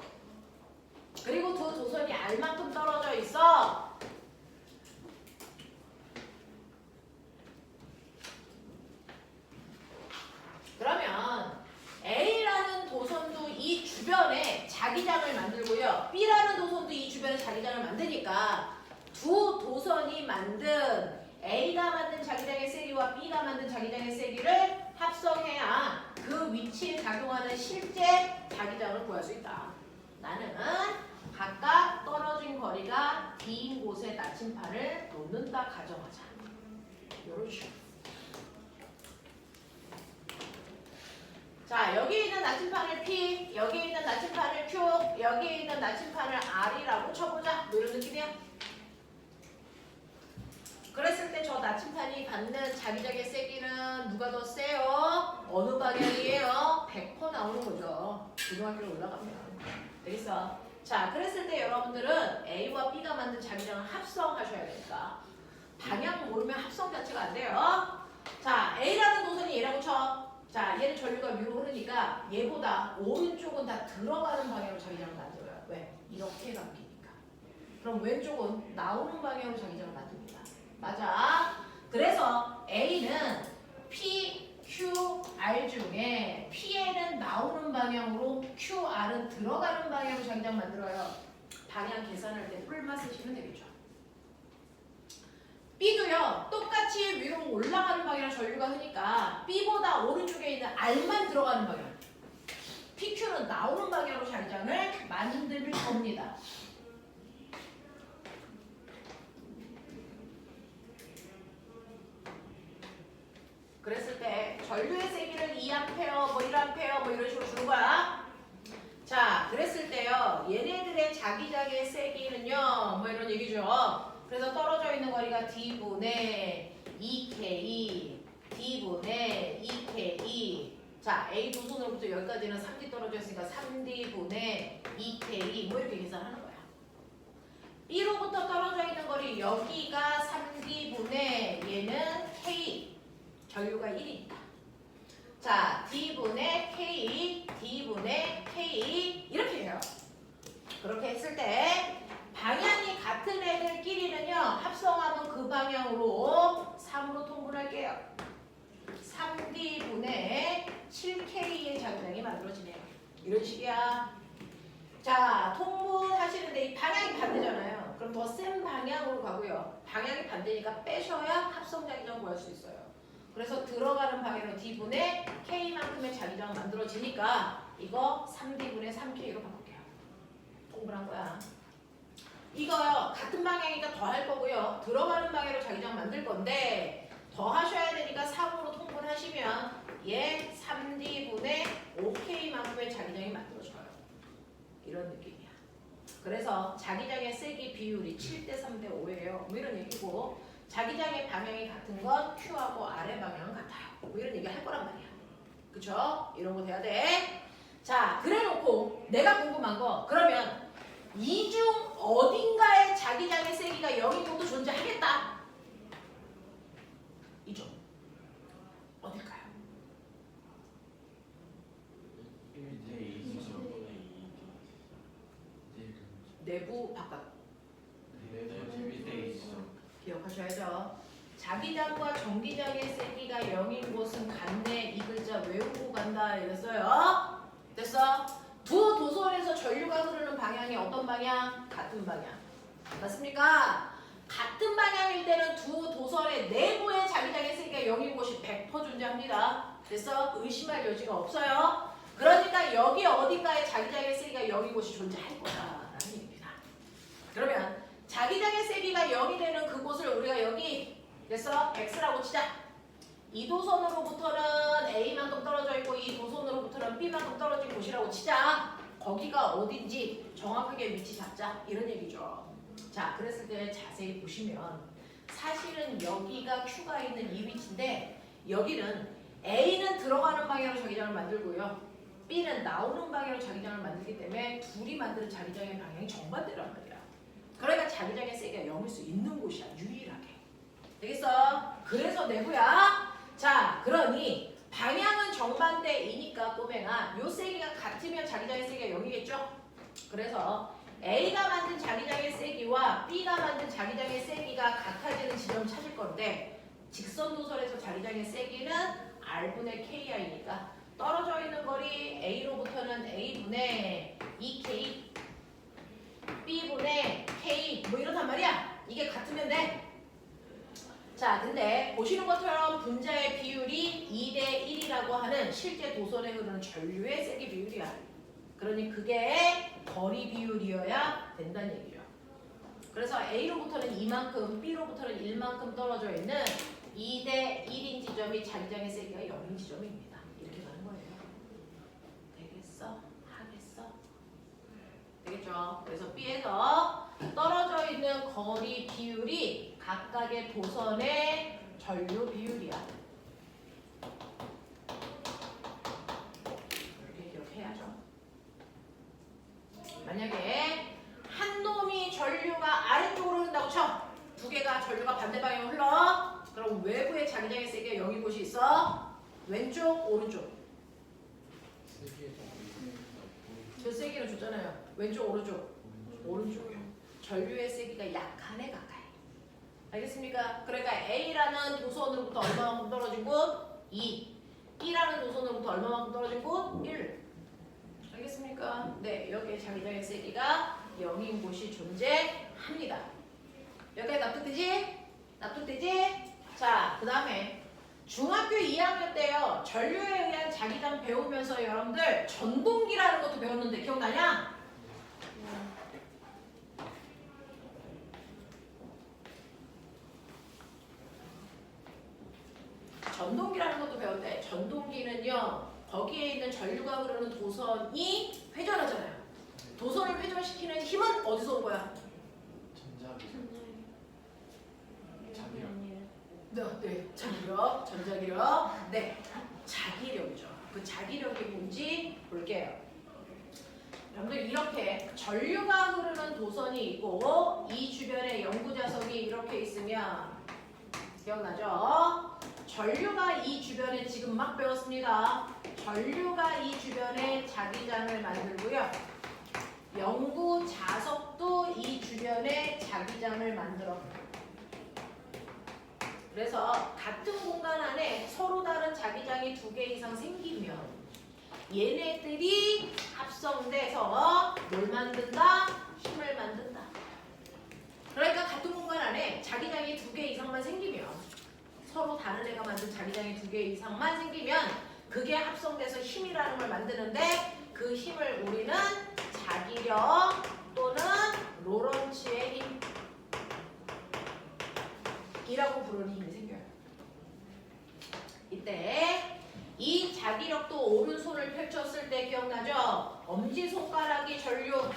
그리고 두 도선이 R만큼 떨어져 있어. 그러면 A라는 도선도 이 주변에 자기장을 만들고요. B라는 도선도 이 주변에 자기장을 만드니까 두 도선이 만든 A가 만든 자기장의 세기와 B가 만든 자기장의 세기를 합성해야 그 위치에 작용하는 실제 자기장을 구할 수 있다. 나는 각각 떨어진 거리가 D인 곳에 나침판을 놓는다 가정하자. 이런 식으로. 자, 여기 있는 나침판을 P, 여기 있는 나침판을 Q, 여기 있는 나침판을 R이라고 쳐보자. 뭐 이런 느낌이야? 그랬을 때 저 나침판이 받는 자기장의 세기는 누가 더 세요? 어느 방향이에요? 100% 나오는 거죠. 고등학교로 올라가면. 되겠어? 자, 그랬을 때 여러분들은 A와 B가 만든 자기장을 합성하셔야 되니까 방향 모르면 합성 자체가 안 돼요. 자, A라는 도선이 얘라고 쳐. 자, 얘는 전류가 위로 흐르니까 얘보다 오른쪽은 다 들어가는 방향으로 자기장을 만들어요. 왜? 이렇게 감기니까. 그럼 왼쪽은 나오는 방향으로 자기장을 만듭니다. 맞아? 자기장 만들어요. 방향 계산할 때 뿔만 쓰시면 되겠죠. B도요. 똑같이 위로 올라가는 방향 전류가 흐니까 B보다 오른쪽에 있는 R만 들어가는 방향. PQ는 나오는 방향으로 자기장을 만들 겁니다. 그랬을 때 전류의 세기를 2A, 뭐 1A, 뭐 이런 식으로 주는 거야. 자, 그랬을 때요. 얘네들의 자기장의 세기는요. 뭐 이런 얘기죠. 그래서 떨어져 있는 거리가 D분의 2K, D분의 2K. 자, A 두 손으로부터 여기까지는 3D 떨어져 있으니까 3D분의 2K. 뭐 이렇게 계산하는 거야. B로부터 떨어져 있는 거리 여기가 3D분의 얘는 K. 전류가 1입니다. 자, D분의 K, D분의 K 이렇게 해요. 그렇게 했을 때 방향이 같은 애들끼리는요. 합성하면 그 방향으로 3으로 통분할게요. 3D분의 7K의 자기장이 만들어지네요. 이런 식이야. 자, 통분하시는데 이 방향이 반대잖아요. 그럼 더 센 방향으로 가고요. 방향이 반대니까 빼셔야 합성 자기장 구할 수 있어요. 그래서 들어가는 방향으로 D분의 K만큼의 자기장 만들어지니까 이거 3D분의 3K로 바꿀게요. 통분한 거야. 이거요. 같은 방향이니까 더 할 거고요. 들어가는 방향으로 자기장 만들 건데 더 하셔야 되니까 3으로 통분하시면 얘 3D분의 5K만큼의 자기장이 만들어져요. 이런 느낌이야. 그래서 자기장의 세기 비율이 7대 3대 5예요. 뭐 이런 얘기고 자기장의 방향이 같은 건 Q하고 R의 방향은 같아요. 뭐 이런 얘기 할 거란 말이야. 그쵸? 이런 거 돼야 돼. 자, 그래놓고 내가 궁금한 거 그러면 이 중 어딘가에 자기장의 세기가 0인 것도 존재하겠다. 이 중 어딜까요? 내부 바깥 기억하셔야죠. 자기장과 전기장의 세기가 0인 곳은 같네. 이 글자 외우고 간다 이랬어요. 됐어? 두 도선에서 전류가 흐르는 방향이 어떤 방향? 같은 방향. 맞습니까? 같은 방향일 때는 두 도선의 내부의 자기장의 세기가 0인 곳이 100% 존재합니다. 됐어? 의심할 여지가 없어요. 그러니까 여기 어딘가에 자기장의 세기가 0인 곳이 존재할 거다라는 얘기입니다. 그러면 자기장의 세기가 0이 되는 그곳을 우리가 여기 됐어? X라고 치자. 이 도선으로부터는 A만큼 떨어져 있고 이 도선으로부터는 B만큼 떨어진 곳이라고 치자. 거기가 어딘지 정확하게 위치 잡자. 이런 얘기죠. 자, 그랬을 때 자세히 보시면 사실은 여기가 Q가 있는 이 위치인데 여기는 A는 들어가는 방향으로 자기장을 만들고요. B는 나오는 방향으로 자기장을 만들기 때문에 둘이 만드는 자기장의 방향이 정반대란 말이야. 그러니까 자기장의 세기가 0일 수 있는 곳이야. 유일하게. 되겠어? 그래서 내부야. 자, 그러니 방향은 정반대이니까 꼬맹아 요 세기가 같으면 자기장의 세기가 0이겠죠? 그래서 A가 만든 자기장의 세기와 B가 만든 자기장의 세기가 같아지는 지점을 찾을 건데 직선 도선에서 자기장의 세기는 R분의 KI니까 떨어져 있는 거리 A로부터는 A분의 2K B분의 K 뭐 이렇단 말이야. 이게 같으면 돼. 자, 근데 보시는 것처럼 분자의 비율이 2대 1이라고 하는 실제 도선에 흐르는 전류의 세기 비율이야. 그러니 그게 거리 비율이어야 된다는 얘기죠. 그래서 A로부터는 2만큼, B로부터는 1만큼 떨어져 있는 2대 1인 지점이 자기장의 세기가 0인 지점입니다. 이렇게 가는 거예요. 되겠어? 하겠어? 되겠죠? 그래서 B에서 떨어져 있는 거리 비율이 각각의 도선의 전류 비율이야. 이렇게 기록해야죠. 만약에 한 놈이 전류가 아래쪽으로 흐른다고 쳐. 두 개가 전류가 반대 방향으로 흘러. 그럼 외부의 자기장의 세기가 0인 곳이 있어. 왼쪽, 오른쪽. 저 세기를 줬잖아요. 왼쪽, 오른쪽. 오른쪽이요. 전류의 세기가 약한에 가까이. 알겠습니까? 그러니까 A라는 도선으로부터 얼마만큼 떨어진 곳? 2. B라는 도선으로부터 얼마만큼 떨어진 곳? 1. 알겠습니까? 네, 여기에 자기장의 세기가 0인 곳이 존재합니다. 여기까지 납득되지? 납득되지? 자, 그 다음에 중학교 2학년 때요. 전류에 의한 자기장 배우면서 여러분들 전동기라는 것도 배웠는데 기억나냐? 전동기라는 것도 배웠는데 전동기는요. 거기에 있는 전류가 흐르는 도선이 회전하잖아요. 도선을 회전시키는 힘은 어디서 온 거야? 네, 자기력, 전자기력, 네, 자기력이죠. 그 자기력이 뭔지 볼게요. 여러분들 이렇게 전류가 흐르는 도선이 있고 이 주변에 연구자석이 이렇게 있으면 기억나죠? 전류가 이 주변에 지금 막 배웠습니다. 전류가 이 주변에 자기장을 만들고요. 연구 자석도 이 주변에 자기장을 만들어. 그래서 같은 공간 안에 서로 다른 자기장이 2개 이상 생기면 얘네들이 합성돼서 뭘 만든다? 힘을 만든다. 그러니까 같은 공간 안에 자기장이 2개 이상만 생기면 서로 다른 애가 만든 자기장이 2개 이상만 생기면 그게 합성돼서 힘이라는 걸 만드는데 그 힘을 우리는 자기력 또는 로런츠의 힘이라고 부르는 힘이 생겨요. 이때 이 자기력도 오른손을 펼쳤을 때 기억나죠? 엄지손가락이 전류,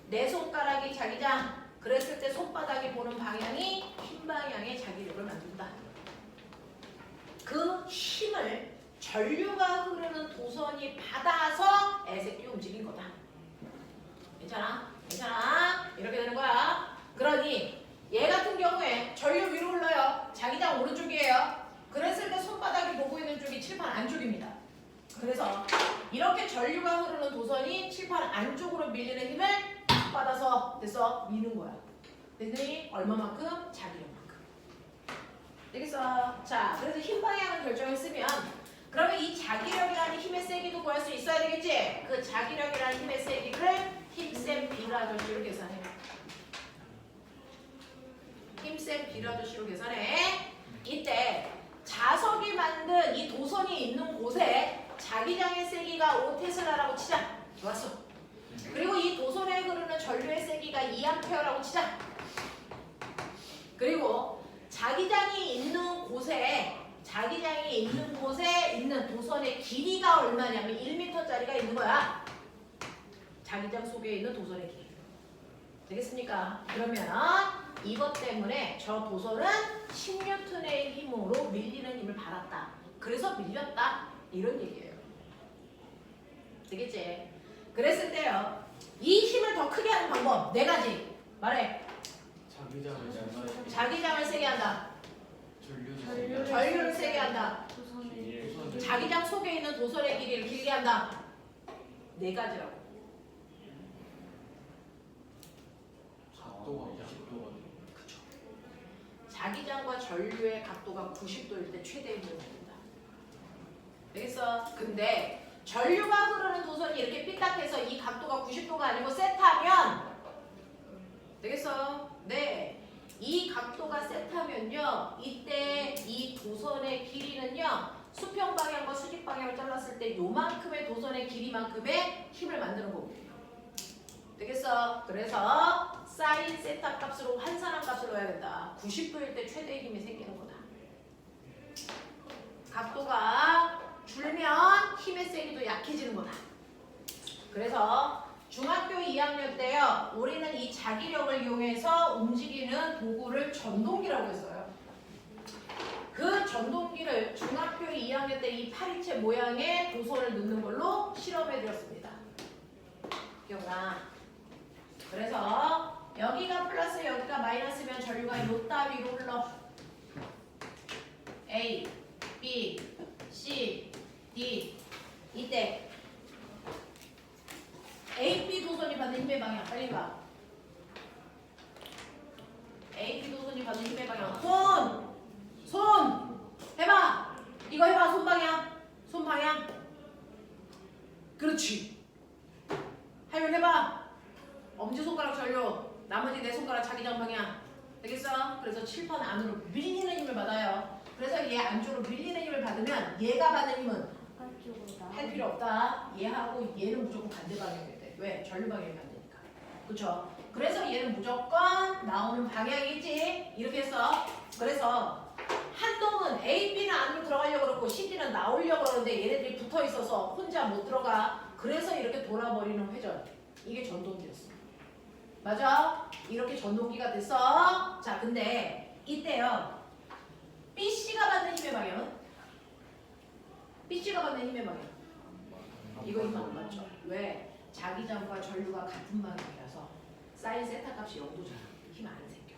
내 손가락이 자기장. 그랬을 때 손바닥이 보는 방향이 흰 방향의 자기력을 만든다. 그 힘을 전류가 흐르는 도선이 받아서 애새끼 움직인 거다. 괜찮아? 괜찮아? 이렇게 되는 거야. 그러니 얘 같은 경우에 전류 위로 흘러요. 자기장 오른쪽이에요. 그랬을 때 손바닥이 보고 있는 쪽이 칠판 안쪽입니다. 그래서 이렇게 전류가 흐르는 도선이 칠판 안쪽으로 밀리는 힘을 딱 받아서 됐어? 미는 거야. 그랬더니 얼마만큼? 자기력만큼. 되겠어? 자, 그래서 힘 방향을 결정했으면 그러면 이 자기력이라는 힘의 세기도 구할 수 있어야 되겠지? 그 자기력이라는 힘의 세기를 힘센 비라더시로 계산해. 힘센 비라더시로 계산해. 이때 자석이 만든 이 도선이 있는 곳에 자기장의 세기가 5테슬라라고 치자. 좋았어. 그리고 이 도선에 흐르는 전류의 세기가 2A라고 치자. 그리고 자기장이 있는 곳에 있는 도선의 길이가 얼마냐면 1m짜리가 있는 거야. 자기장 속에 있는 도선의 길이. 되겠습니까? 그러면 이것 때문에 저 도선은 10N의 힘으로 밀리는 힘을 받았다. 그래서 밀렸다. 이런 얘기예요. 되겠지? 그랬을 때요. 이 힘을 더 크게 하는 방법 4가지. 말해. 자기장을 세게 한다. 전류를 세게 한다. 자기장 속에 있는 도선의 길이를 길게 한다. 4가지라고. 그쵸. 자기장과 전류의 각도가 90도일 때 최대 힘을 받는다. 되겠어? 근데 전류가 흐르는 도선이 이렇게 삐딱해서 이 각도가 90도가 아니고 세타면 되겠어? 네. 이 각도가 세타면요. 이때 이 도선의 길이는요. 수평 방향과 수직 방향을 잘랐을 때 요만큼의 도선의 길이만큼의 힘을 만드는 거거든요. 되겠어? 그래서 사인 세타 값으로 환산한 값을 넣어야 된다. 90도일 때 최대의 힘이 생기는 거다. 각도가 줄면 힘의 세기도 약해지는 거다. 그래서 중학교 2학년 때요. 우리는 이 자기력을 이용해서 움직이는 도구를 전동기라고 했어요. 그 전동기를 중학교 2학년 때 이 파리채 모양의 도선을 넣는 걸로 실험해 드렸습니다. 기억나? 그래서 여기가 플러스 여기가 마이너스면 전류가 요 따위로 흘러. A, B, C, D. 이때 A, B 도선이 받는 힘의 방향 빨리 봐. A, B 도선이 받는 힘의 방향 손 해봐. 이거 해봐. 손 방향 그렇지. 칠판 안으로 밀리는 힘을 받아요. 그래서 얘 안쪽으로 밀리는 힘을 받으면 얘가 받는 힘은 할 필요 없다. 얘하고 얘는 무조건 반대 방향이 돼. 왜? 전류 방향이 반대니까. 그쵸? 그래서 얘는 무조건 나오는 방향이지. 이렇게 해서 그래서 한 놈은 A, B는 안으로 들어가려고 그러고 C, D는 나오려고 그러는데 얘네들이 붙어 있어서 혼자 못 들어가. 그래서 이렇게 돌아버리는 회전. 이게 전동기였어. 맞아? 이렇게 전동기가 됐어. 자, 근데 이때요. BC가 받는 힘의 방향은? BC가 받는 힘의 방향. 이거 힘 안 맞죠? 왜? 자기장과 전류가 같은 방향이라서 사인 세타 값이 0도잖아. 힘 안 생겨.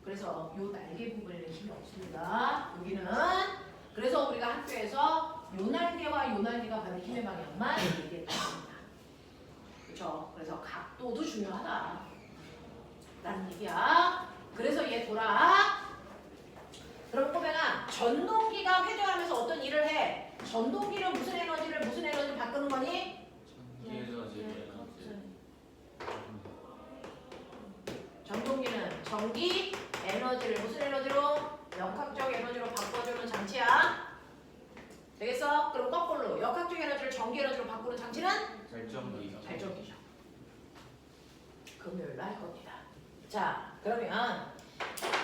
그래서 요 날개 부분에는 힘이 없습니다. 여기는 그래서 우리가 학교에서 요 날개와 요 날개가 받는 힘의 방향만 얘기했습니다. 그렇죠? 그래서 각도도 중요하다. 라는 얘기야. 그래서 얘 돌아. 그럼 꼬맹아, 전동기가 회전하면서 어떤 일을 해? 전동기는 무슨 에너지를 바꾸는 거니? 전동기는 전기 에너지를 무슨 에너지로? 역학적 에너지로 바꿔주는 장치야. 되겠어? 그럼 거꾸로 역학적 에너지를 전기 에너지로 바꾸는 장치는? 발전기죠. 금요일로 할 겁니다. 자, 그러면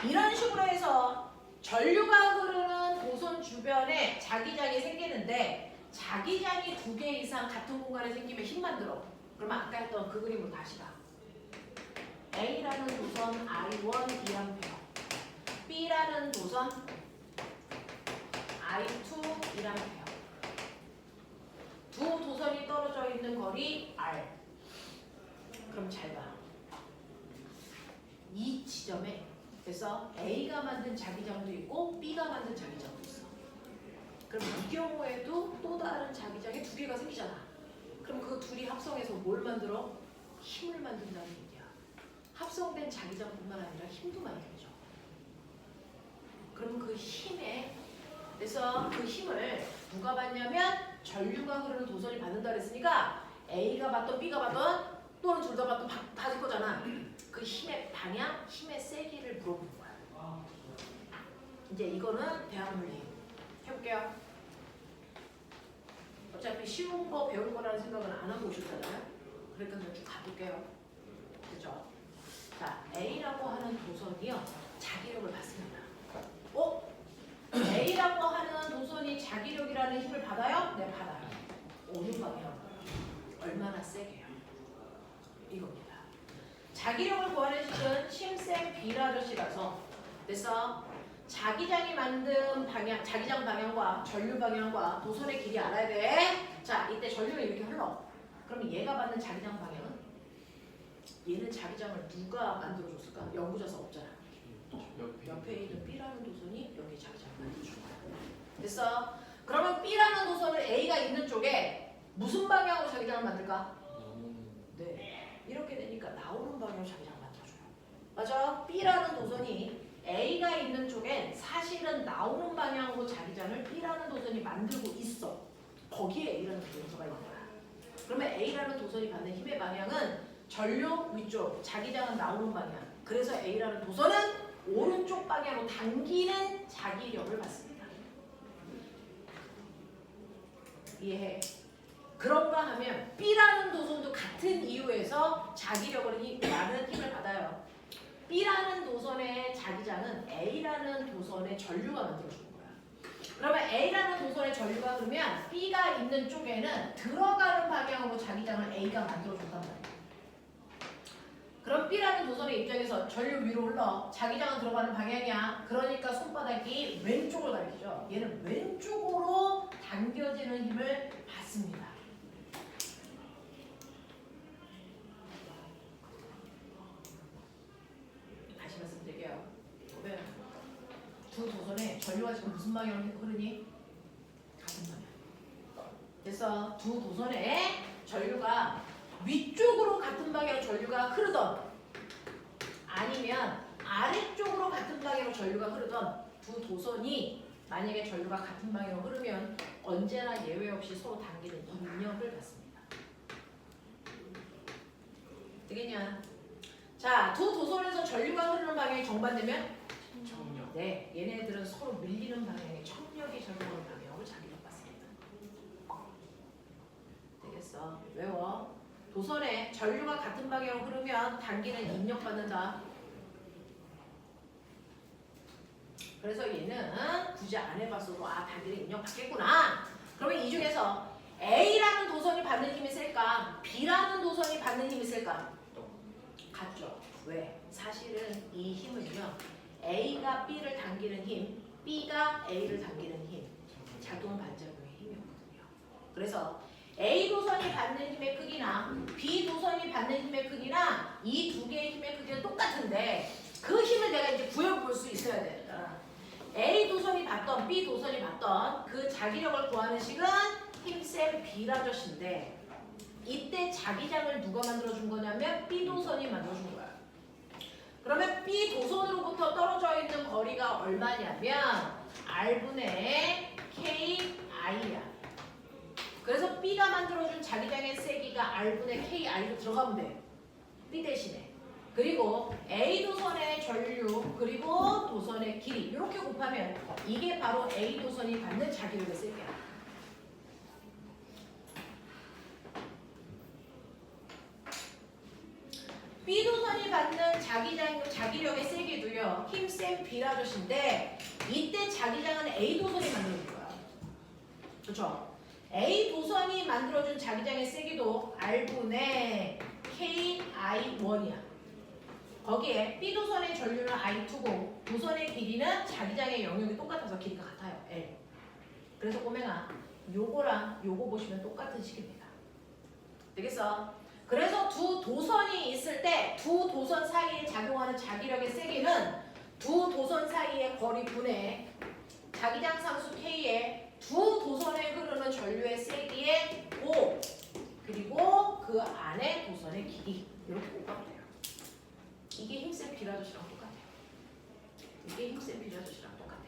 이런 식으로 해서 전류가 흐르는 도선 주변에 자기장이 생기는데 자기장이 2개 이상 같은 공간에 생기면 힘만 들어. 그러면 아까 했던 그 그림으로 다시 가. A라는 도선 I1 2A, B라는 도선 I2 1A. 두 도선이 떨어져 있는 거리 R. 그럼 잘 봐. 이 지점에 그래서 A가 만든 자기장도 있고 B가 만든 자기장도 있어. 그럼 이 경우에도 또 다른 자기장이 2개가 생기잖아. 그럼 그 둘이 합성해서 뭘 만들어? 힘을 만든다는 얘기야. 합성된 자기장뿐만 아니라 힘도 만들죠. 그럼 그 힘에 그래서 그 힘을 누가 받냐면 전류가 흐르는 도선이 받는다 그랬으니까 A가 받던 B가 받던 또는 둘 다 받던 받을 거잖아. 그 힘의 방향, 힘의 세기를 물어보는 거야. 이제 이거는 대학물리 해볼게요. 어차피 쉬운 거 배울 거라는 생각은 안 하고 오셨잖아요. 그러니까 그냥 쭉 가볼게요. 그죠? 자, A라고 하는 도선이요. 자기력을 받습니다. A라고 하는 도선이 자기력이라는 힘을 받아요? 네, 받아요. 어느 방향? 얼마나 세게요? 이겁니다. 자기력을 구하는 식은 심쌤 B라 아저씨라서 그래서 자기장이 만든 방향, 자기장 방향과 전류 방향과 도선의 길이 알아야 돼. 자, 이때 전류가 이렇게 흘러. 그럼 얘가 받는 자기장 방향은? 얘는 자기장을 누가 만들어줬을까? 연구자서 없잖아. 옆에 있는 B라는 도선이 여기 자기장을 만들어준 거야. 됐어? 그러면 B라는 도선을 A가 있는 쪽에 무슨 방향으로 자기장을 만들까? 네. 이렇게 되니까 나오는 방향으로 자기장을 만들어줘요. 맞아? B라는 도선이 A가 있는 쪽엔 사실은 나오는 방향으로 자기장을 B라는 도선이 만들고 있어. 거기에 A라는 도선가 있는 거야. 그러면 A라는 도선이 받는 힘의 방향은 전류 위쪽, 자기장은 나오는 방향. 그래서 A라는 도선은 오른쪽 방향으로 당기는 자기력을 받습니다. 이해해? 그런가 하면 B라는 도선도 같은 이유에서 자기력을 많은 힘을 받아요. B라는 도선의 자기장은 A라는 도선의 전류가 만들어주는 거야. 그러면 A라는 도선의 전류가 그러면 B가 있는 쪽에는 들어가는 방향으로 자기장을 A가 만들어준단 말이야. 그럼 B라는 도선의 입장에서 전류 위로 흘러. 자기장은 들어가는 방향이야. 그러니까 손바닥이 왼쪽을 가리키죠. 얘는 왼쪽으로 당겨지는 힘을 받습니다. 다시 말씀드릴게요. 보면 두 도선에 전류가 지금 무슨 방향으로 흐르니? 같은 방향. 그래서 두 도선에 전류가 위쪽으로 같은 방향으로 전류가 흐르던 아니면 아래쪽으로 같은 방향으로 전류가 흐르던 두 도선이 만약에 전류가 같은 방향으로 흐르면 언제나 예외 없이 서로 당기는 인력을 받습니다. 되겠냐? 자, 두 도선에서 전류가 흐르는 방향이 정반대면? 근데 얘네들은 서로 밀리는 방향에 청력이 적용하는 방향으로 자기력 받습니다. 되겠어? 외워. 도선에 전류가 같은 방향으로 흐르면 단기는 입력받는다. 그래서 얘는 굳이 안 해봤어도 단기는 입력받겠구나. 그러면 이 중에서 A라는 도선이 받는 힘이 셀까? B라는 도선이 받는 힘이 셀까? 같죠. 왜? 사실은 이 힘은요. A가 B를 당기는 힘, B가 A를 당기는 힘, 작용 반작용의 힘이었거든요. 그래서 A 도선이 받는 힘의 크기나 B 도선이 받는 힘의 크기나 이 두 개의 힘의 크기는 똑같은데 그 힘을 내가 이제 구해볼 수 있어야 되잖아. A 도선이 받던 B 도선이 받던 그 자기력을 구하는 식은 힘센 B라저씨인데 이때 자기장을 누가 만들어준 거냐면 B 도선이 만들어준 거야. 그러면 B 도선으로부터 떨어져 있는 거리가 얼마냐면 R분의 KI야. 그래서 B가 만들어준 자기장의 세기가 R분의 KI로 들어가면 돼. B 대신에. 그리고 A 도선의 전류 그리고 도선의 길이 이렇게 곱하면 이게 바로 A 도선이 받는 자기력의 세기야. B 도선이 받는 자기력의 세기도요. 힘센 B라저씨인데 이때 자기장은 A 도선이 만들어준 거야. 그렇죠? A 도선이 만들어준 자기장의 세기도 R분의 KI1이야. 거기에 B 도선의 전류는 I2고 도선의 길이는 자기장의 영역이 똑같아서 길이가 같아요. L. 그래서 꼬맹아 요거랑 요거 보시면 똑같은 식입니다. 되겠어? 그래서 두 도선이 있을 때 두 도선 사이에 작용하는 자기력의 세기는 두 도선 사이의 거리 분의 자기장 상수 K에 두 도선에 흐르는 전류의 세기의 5 그리고 그 안에 도선의 길이 이렇게 곱하면 돼요. 이게 힘센 B라저씨랑 똑같아요. 이게 힘센 B라저씨랑 똑같아요.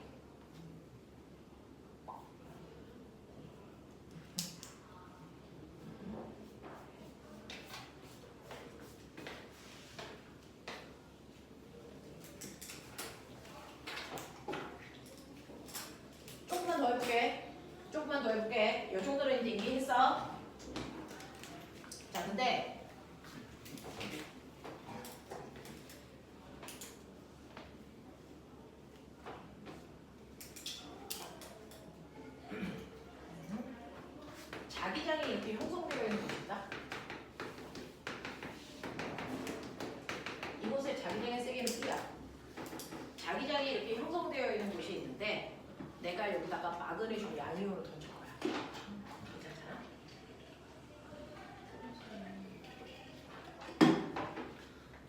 조금만 더 해볼게. 이 정도는 이제 이해했어. 자, 근데 자기장이 이렇게 형성되어 있는 곳입니다. 이곳에 자기장의 세기는 P야. 자기장이 이렇게 형성되어 있는 곳이 있는데 내가 여기다가 마그네슘 양이온을 던질 거야. 괜찮잖아?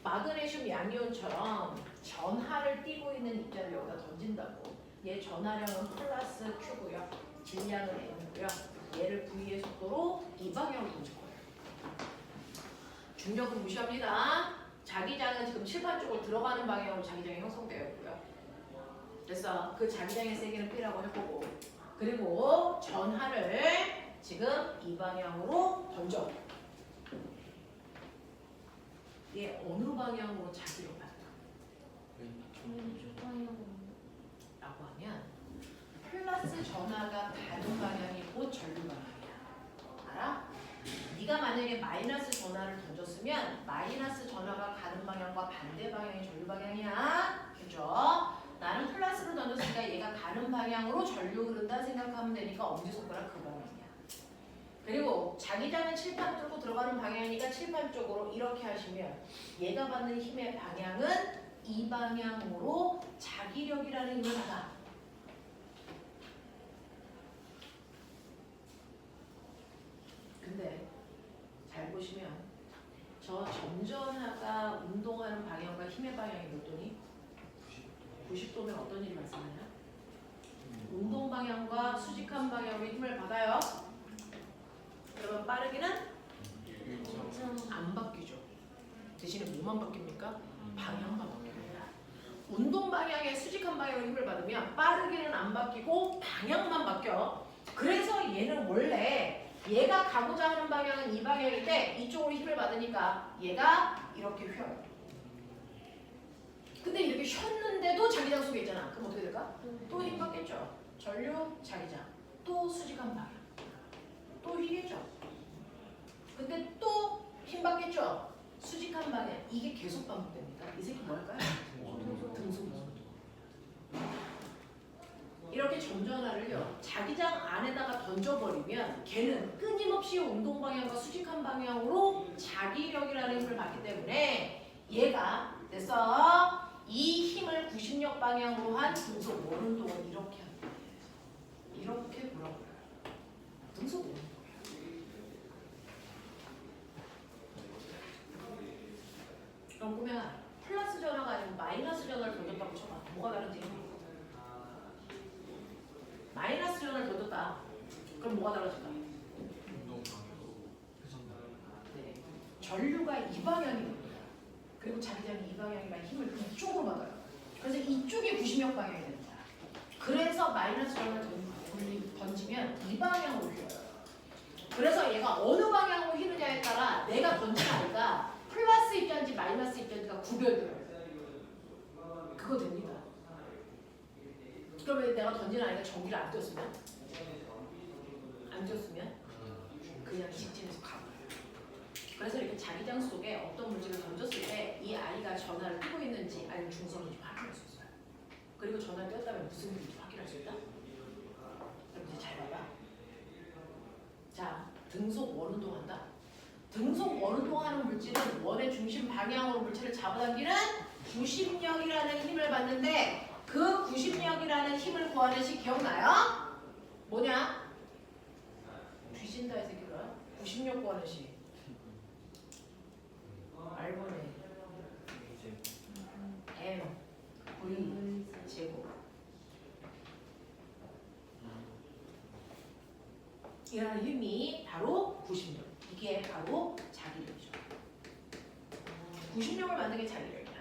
마그네슘 양이온처럼 전하를 띠고 있는 입자를 여기다 던진다고. 얘 전하량은 플러스 Q고요. 질량은 N이고요. 얘를 V의 속도로 이 방향으로 던질 거예요. 중력은 무시합니다. 자기장은 지금 칠판 쪽으로 들어가는 방향으로 자기장이 형성되어 있고요. 그래서 그 자기장의 세기는 P라고 해보고 그리고 전하를 지금 이 방향으로 던져. 얘 어느 방향으로 자기로 받다? 라고 하면 플러스 전하가 가는 방향이 곧 전류 방향이야. 알아? 네가 만약에 마이너스 전하를 던졌으면 마이너스 전하가 가는 방향과 반대 방향이 전류 방향이야. 그죠? 나는 플러스를 던졌으니까 얘가 가는 방향으로 전류 흐른다 생각하면 되니까 엄지손가락 그 방향이야. 그리고 자기장은 칠판 뚫고 들어가는 방향이니까 칠판 쪽으로 이렇게 하시면 얘가 받는 힘의 방향은 이 방향으로 자기력이라는 힘을 받아. 근데 잘 보시면 저 점전하가 운동하는 방향과 힘의 방향이 몇 도니? 90도면 어떤 일이 발생하냐? 운동 방향과 수직한 방향으로 힘을 받아요. 그러면 빠르기는 안 바뀌죠. 대신에 뭐만 바뀝니까? 방향만 바뀝니다. 운동 방향에 수직한 방향으로 힘을 받으면 빠르기는 안 바뀌고 방향만 바뀌어. 그래서 얘는 원래 얘가 가고자 하는 방향은 이 방향인데 이쪽으로 힘을 받으니까 얘가 이렇게 휘어요. 근데 이렇게 쉬었는데도 자기장 속에 있잖아. 그럼 어떻게 될까? 또 힘 받겠죠. 전류, 자기장, 또 수직한 방향, 또 휘겠죠. 근데 또 힘 받겠죠. 수직한 방향. 이게 계속 반복됩니다. 이 새끼 뭐 할까요? 등속. 이렇게 점전화를요. 자기장 안에다가 던져버리면 걔는 끊임없이 운동 방향과 수직한 방향으로 자기력이라는 힘을 받기 때문에 얘가 됐어. 이 힘을 구심력 방향으로 한 등속 원운동은 이렇게 합니다. 이렇게 뭐라고 해요? 등속 원운동. 그럼 보면 플러스 전화가 아니고 마이너스 전화를 던졌다고 쳐봐. 뭐가 다른지. 마이너스 전화를 던졌다. 그럼 뭐가 달라질까? 네. 전류가 이 방향이거든요. 그리고 자기장이 이 방향이면 힘을 이쪽으로 받아요. 그래서 이쪽이 구심력 방향이 됩니다. 그래서 마이너스 전화를 던지면 이 방향으로 휘어요. 그래서 얘가 어느 방향으로 휘느냐에 따라 내가 던진 아이가 플러스 입자인지 마이너스 입자인지가 구별돼요. 그거 됩니다. 그러면 내가 던진 아이가 전기를 안 띄웠으면? 안 띄웠으면? 그냥 직진해서 가버려요. 그래서 이렇게 자기장 속에 어떤 물질을 던졌을 때 이 아이가 전하를 띄고 있는지 아니면 중성인지 확인할 수 있어요. 그리고 전하를 띄었다면 무슨 물인지 확인할 수 있다? 그럼 이제 잘 봐봐. 자, 등속 원운동한다. 등속 원운동하는 물질은 원의 중심 방향으로 물체를 잡아당기는 구심력이라는 힘을 받는데 그 구심력이라는 힘을 구하는 식 기억나요? 뭐냐? 뒤진다 이 새끼들아. 구심력 구하는 식. R분의 M V 제곱. 이라는 힘이 바로 구심력. 이게 바로 자기력이죠. 구심력을 만든 게 자기력이야.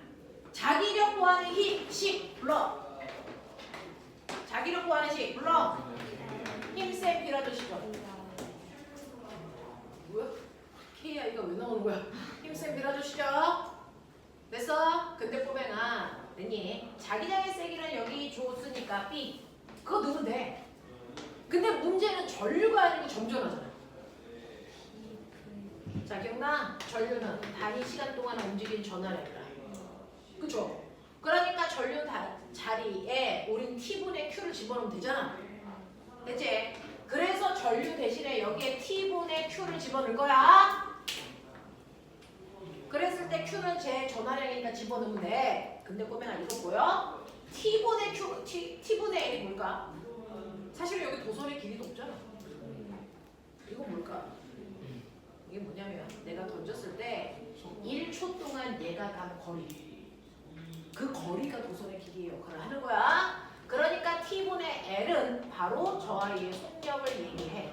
자기력 구하는 힘, 식 불러. 자기력 구하는 식 불러. 힘센 비라도시죠. 뭐야? KI가 왜 나오는 거야? 힘센 비라도시죠. 됐어? 근데 꼬맹아, 됐니? 자기장의 세기는 여기 줬으니까 B. 그거 넣으면 돼. 근데 문제는 전류가 아니고 점전하잖아. 자, 기억나? 전류는 단위 시간 동안 움직인 전하래라. 그죠? 그러니까 전류 자리에 우린 T분의 Q를 집어넣으면 되잖아. 됐지? 그래서 전류 대신에 여기에 T분의 Q를 집어넣을 거야. 그랬을 때 Q는 제 전하량이니까 집어넣으면 돼. 근데 꼬맹아 이거 보여? T분의 Q, T분의 L이 뭘까? 사실 여기 도선의 길이도 없잖아. 이거 뭘까? 이게 뭐냐면 내가 던졌을 때 1초 동안 얘가 간 거리, 그 거리가 도선의 길이의 역할을 하는 거야. 그러니까 T분의 L은 바로 저 아이의 속력을 얘기해.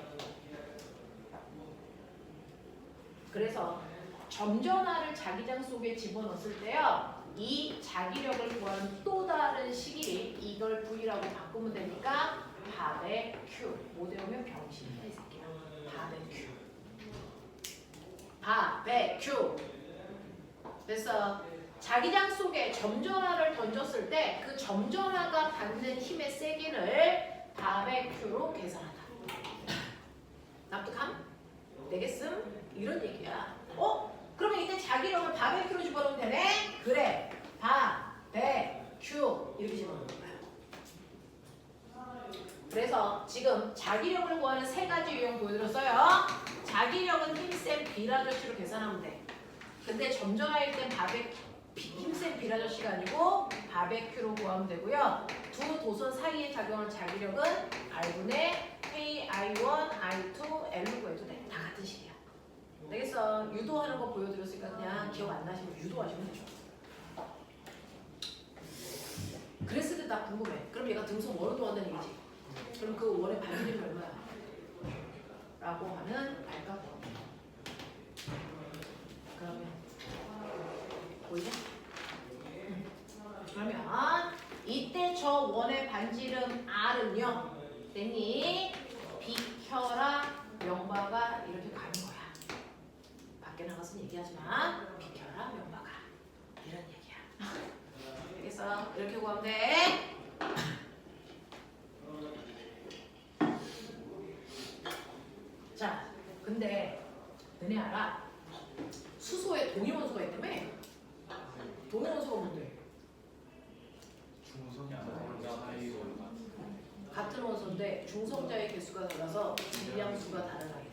그래서 점전화를 자기장 속에 집어넣었을 때요, 이 자기력을 구하는 또 다른 식이 이걸 V라고 바꾸면 되니까 밥의 Q. 못 외우면 병신이야 이 새끼야. 밥의 Q. 밥의 Q. 그래서 자기장 속에 점전화를 던졌을 때 그 점전화가 받는 힘의 세기를 밥의 Q로 계산하다. 납득함? 되겠음? 이런 얘기야. 그러면 이때 자기력을 밥의 Q로 집어넣으면 되네? 그래. 밥의 Q 이렇게 집어넣는 거야. 그래서 지금 자기력을 구하는 세 가지 유형 보여드렸어요. 자기력은 힘센 비라저씨로 계산하면 돼. 근데 점전화일 땐 힘센 비라저씨가 아니고 바베큐로 구하면 되고요. 두 도선 사이의 작용할 자기력은 R분의 KI1, I2, L로 구해도 돼. 다 같은 식이야. 되겠어? 유도하는 거 보여드렸으니까 그냥 기억 안 나시면 유도하시면 되죠. 그랬을 때 나 궁금해. 그럼 얘가 등속 원을 또 한다는 얘기지. 그럼 그 원의 반비례는 얼마야? 라고 하면 알까? 그러면 보이냐? 그러면 이때 저 원의 반지름 R은요, 됐니? 비켜라 명바가 이렇게 가는 거야. 밖에 나가서 얘기하지 마. 비켜라 명바가 이런 얘기야. 알겠어? 이렇게 구하면 돼. 자, 근데 너네 알아? 수소에 동위원소가 있다며? 동위원소가 뭔데? 같은 원소인데 중성자의 개수가 달라서 질량수가 다른 아이들.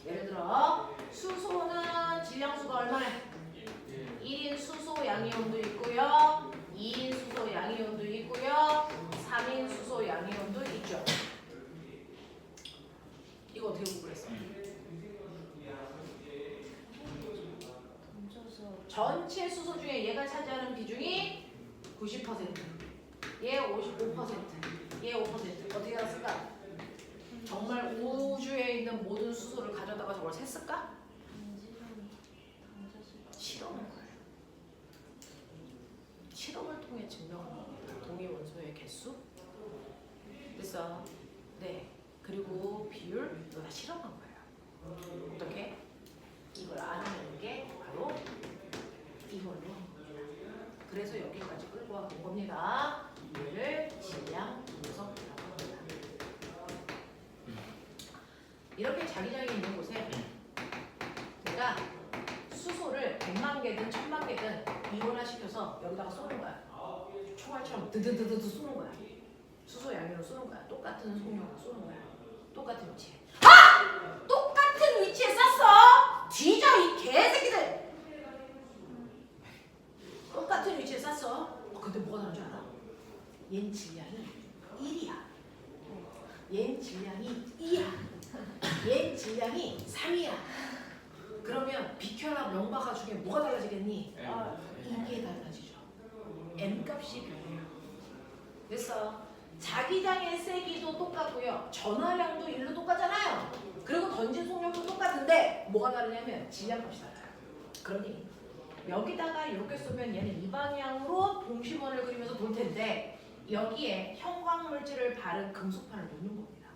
예를 들어 수소는 질량수가 얼마나? 1인 수소 양이온도 있고요. 2인 수소 양이온도 있고요. 3인 수소 양이온도 있죠. 이거 어떻게 구분했어? 전체 수소 중에 얘가 차지하는 비중이 90%, 얘 55%, 얘 5%. 어떻게 알았을까? 정말 우주에 있는 모든 수소를 가져다가 저걸 셌을까? 실험을 거예요. 실험을 통해 증명한 겁니다. 동위 원소의 개수. 그래서 네. 그리고 비율 이거 다 실험한 거예요. 어떻게? 이걸 아는 게 바로 이걸로 한 거예요. 그래서 여기까지 끌고 와 본 겁니다. 이를 질량 분석이라고 합니다. 이렇게 자기장이 있는 곳에 내가 수소를 100만 개든 1000만 개든 이온화시켜서 여기다가 쏘는 거야. 총알처럼 드드드드 쏘는 거야. 수소 양으로 쏘는 거야. 똑같은 속력으로 쏘는 거야. 똑같은 위치에. 아! 똑같은 위치에 쐈어! 뒤져 이 개새끼들! 똑같은 위치에 쐈어. 근데 뭐가 다른 줄 알아? 얜 질량이 1이야. 얜 질량이 2야. 얜 질량이 3이야. 그러면 비켜라 명박아 중에 뭐가 달라지겠니? 이게 달라지죠. M값이 변해요. 그래서 자기장의 세기도 똑같고요. 전화량도 1로 똑같잖아요. 그리고 던진 속력도 똑같은데 뭐가 다르냐면 질량값이 달라요. 그러니 여기다가 이렇게 쏘면 얘는 이 방향으로 동심원을 그리면서 돌 텐데 여기에 형광물질을 바른 금속판을 놓는 겁니다.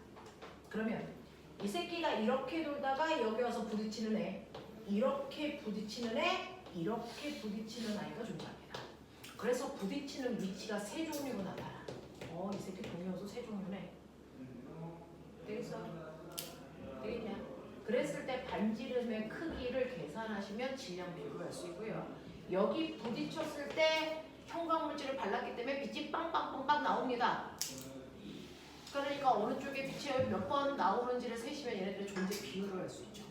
그러면 이 새끼가 이렇게 돌다가 여기 와서 부딪히는 애, 이렇게 부딪히는 애, 이렇게 부딪히는 아이가 존재합니다. 그래서 부딪히는 위치가 세 종류로 나타나. 이 새끼 동위원소 세 종류네. 되겠어? 되겠냐? 그랬을 때 반지름의 크기를 계산하시면 질량 비율을 알 수 있고요. 여기 부딪혔을 때 형광물질을 발랐기 때문에 빛이 빵빵빵빵 나옵니다. 그러니까 어느 쪽에 빛이 몇 번 나오는지를 세시면 얘네들의 존재 비율을 알 수 있죠.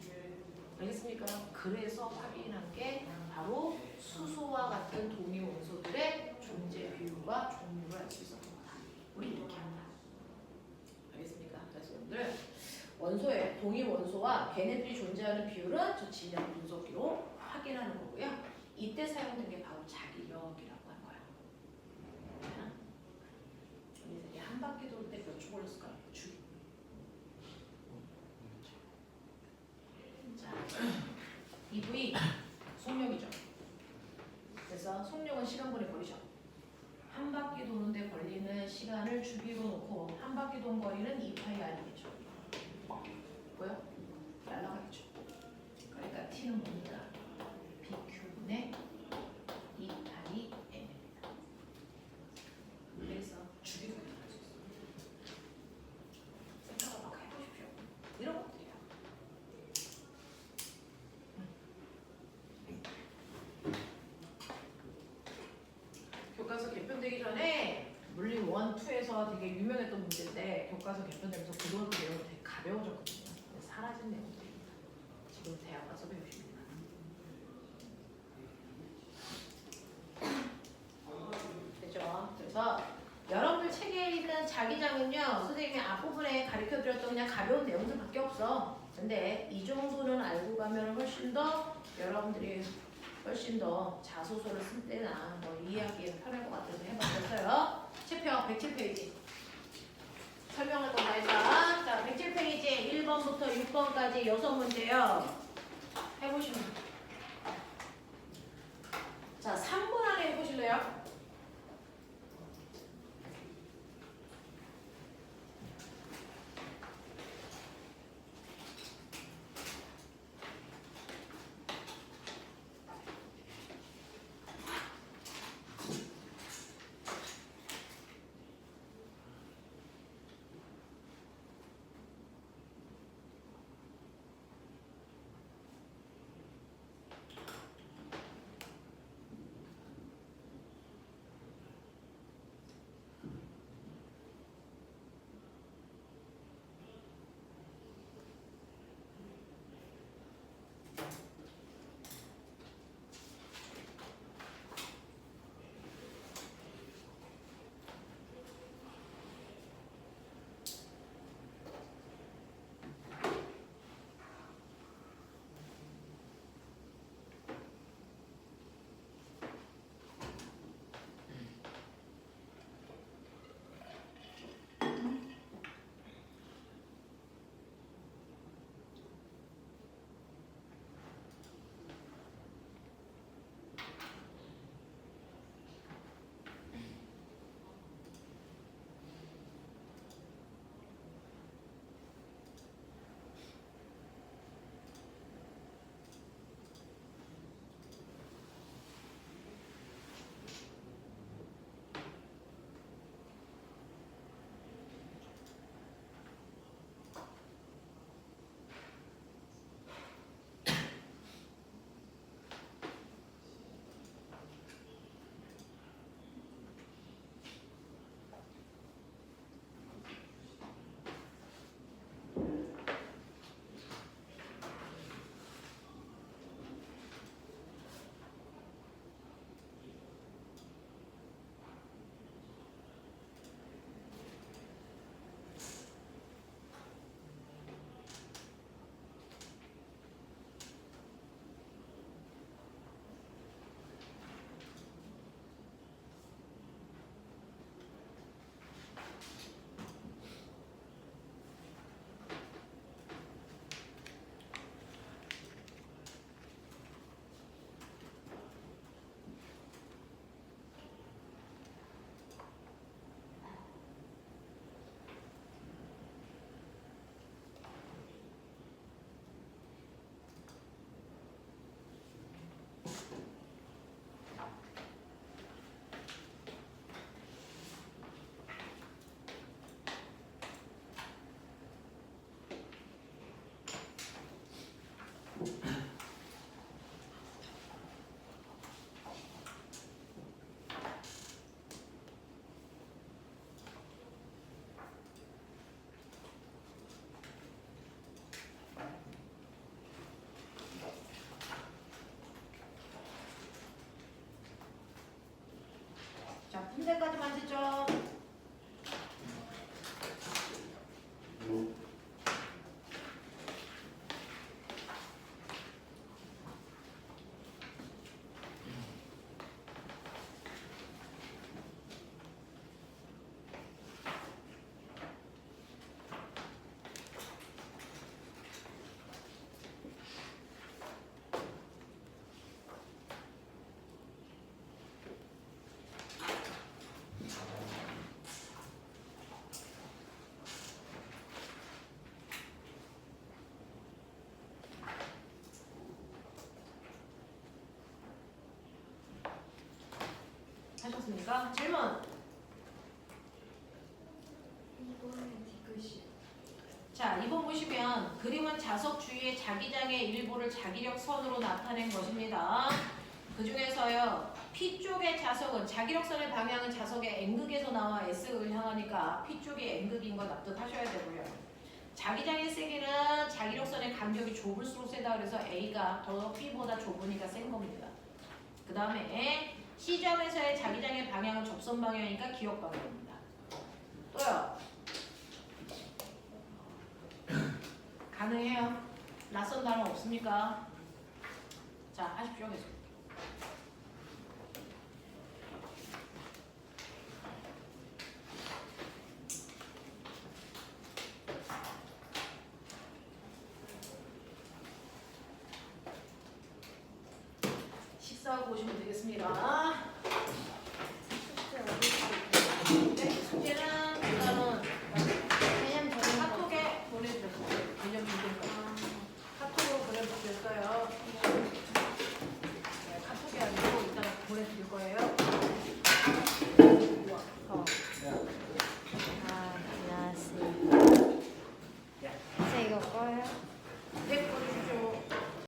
알겠습니까? 그래서 확인한 게 바로 수소와 같은 동위 원소들의 존재 비율과 종류를 알 수 있었던 거다. 우리 이렇게 한다. 알겠습니까? 그래서 여러분들 원소의 동위 원소와 걔네들이 존재하는 비율은 저 질량 분석기로 확인하는 거고요. 이때 사용된 게 바로 자기력이라고 한 거예요. 우리 한 바퀴 돌 때 몇 초 걸렸을까? 주. 자, 이 부위 속력이죠. 그래서 속력은 시간분의 거리죠. 한 바퀴 도는데 걸리는 시간을 주기로 놓고 한 바퀴 돈 거리는 2파이 r이겠죠. 뭐요? 날라가겠죠. 그러니까 t는 뭡니까? bq분의 2파이 m입니다. 그래서 주기로 표현할 수 있어요. 생각을 막 해보십시오. 이런 것들이야. 교과서 개편되기 전에 물리 1, 2에서 되게 유명했던 문제인데 교과서 개편되면서 그런 내용이 되게 가벼워졌거든요. 사라진 내용들입니다. 지금 대학 가서 배우십니다. 되죠? 그래서 여러분들 책에 있는 자기장은요, 선생님이 앞부분에 가르쳐드렸던 그냥 가벼운 내용들밖에 없어. 근데 이 정도는 알고 가면 훨씬 더 여러분들이 훨씬 더 자소서를 쓸 때나 뭐 이해하기에 편할 것 같아서 해봤어요. 책표 107페이지. 설명할 거 다 했다. 자, 107페이지 1번부터 6번까지 6문제요. 해보시면. 자, 3분 안에 해보실래요? 자, 품새까지만 지죠. 하셨습니까? 질문. 자, 2번 보시면 그림은 자석 주위의 자기장의 일부를 자기력 선으로 나타낸 것입니다. 그 중에서요, P쪽의 자석은 자기력선의 방향은 자석의 N극에서 나와 S극을 향하니까 P쪽이 N극인 거 납득하셔야 되고요. 자기장의 세기는 자기력선의 간격이 좁을수록 세다 그래서 A가 더 B보다 좁으니까 센 겁니다. 그 다음에 C점에서의 자기장의 방향은 접선 방향이니까 기역 방향입니다. 또요. 가능해요? 낯선 단어 없습니까? 자, 하십시오. 계속. 식사하고 오시면 되겠습니다. 네, 숙제는 일단은 카톡에 보내드렸어요. 개념 문제니까. 카톡으로 보내드렸어요. 네, 카톡이 아니고 이따가 보내드릴 거예요.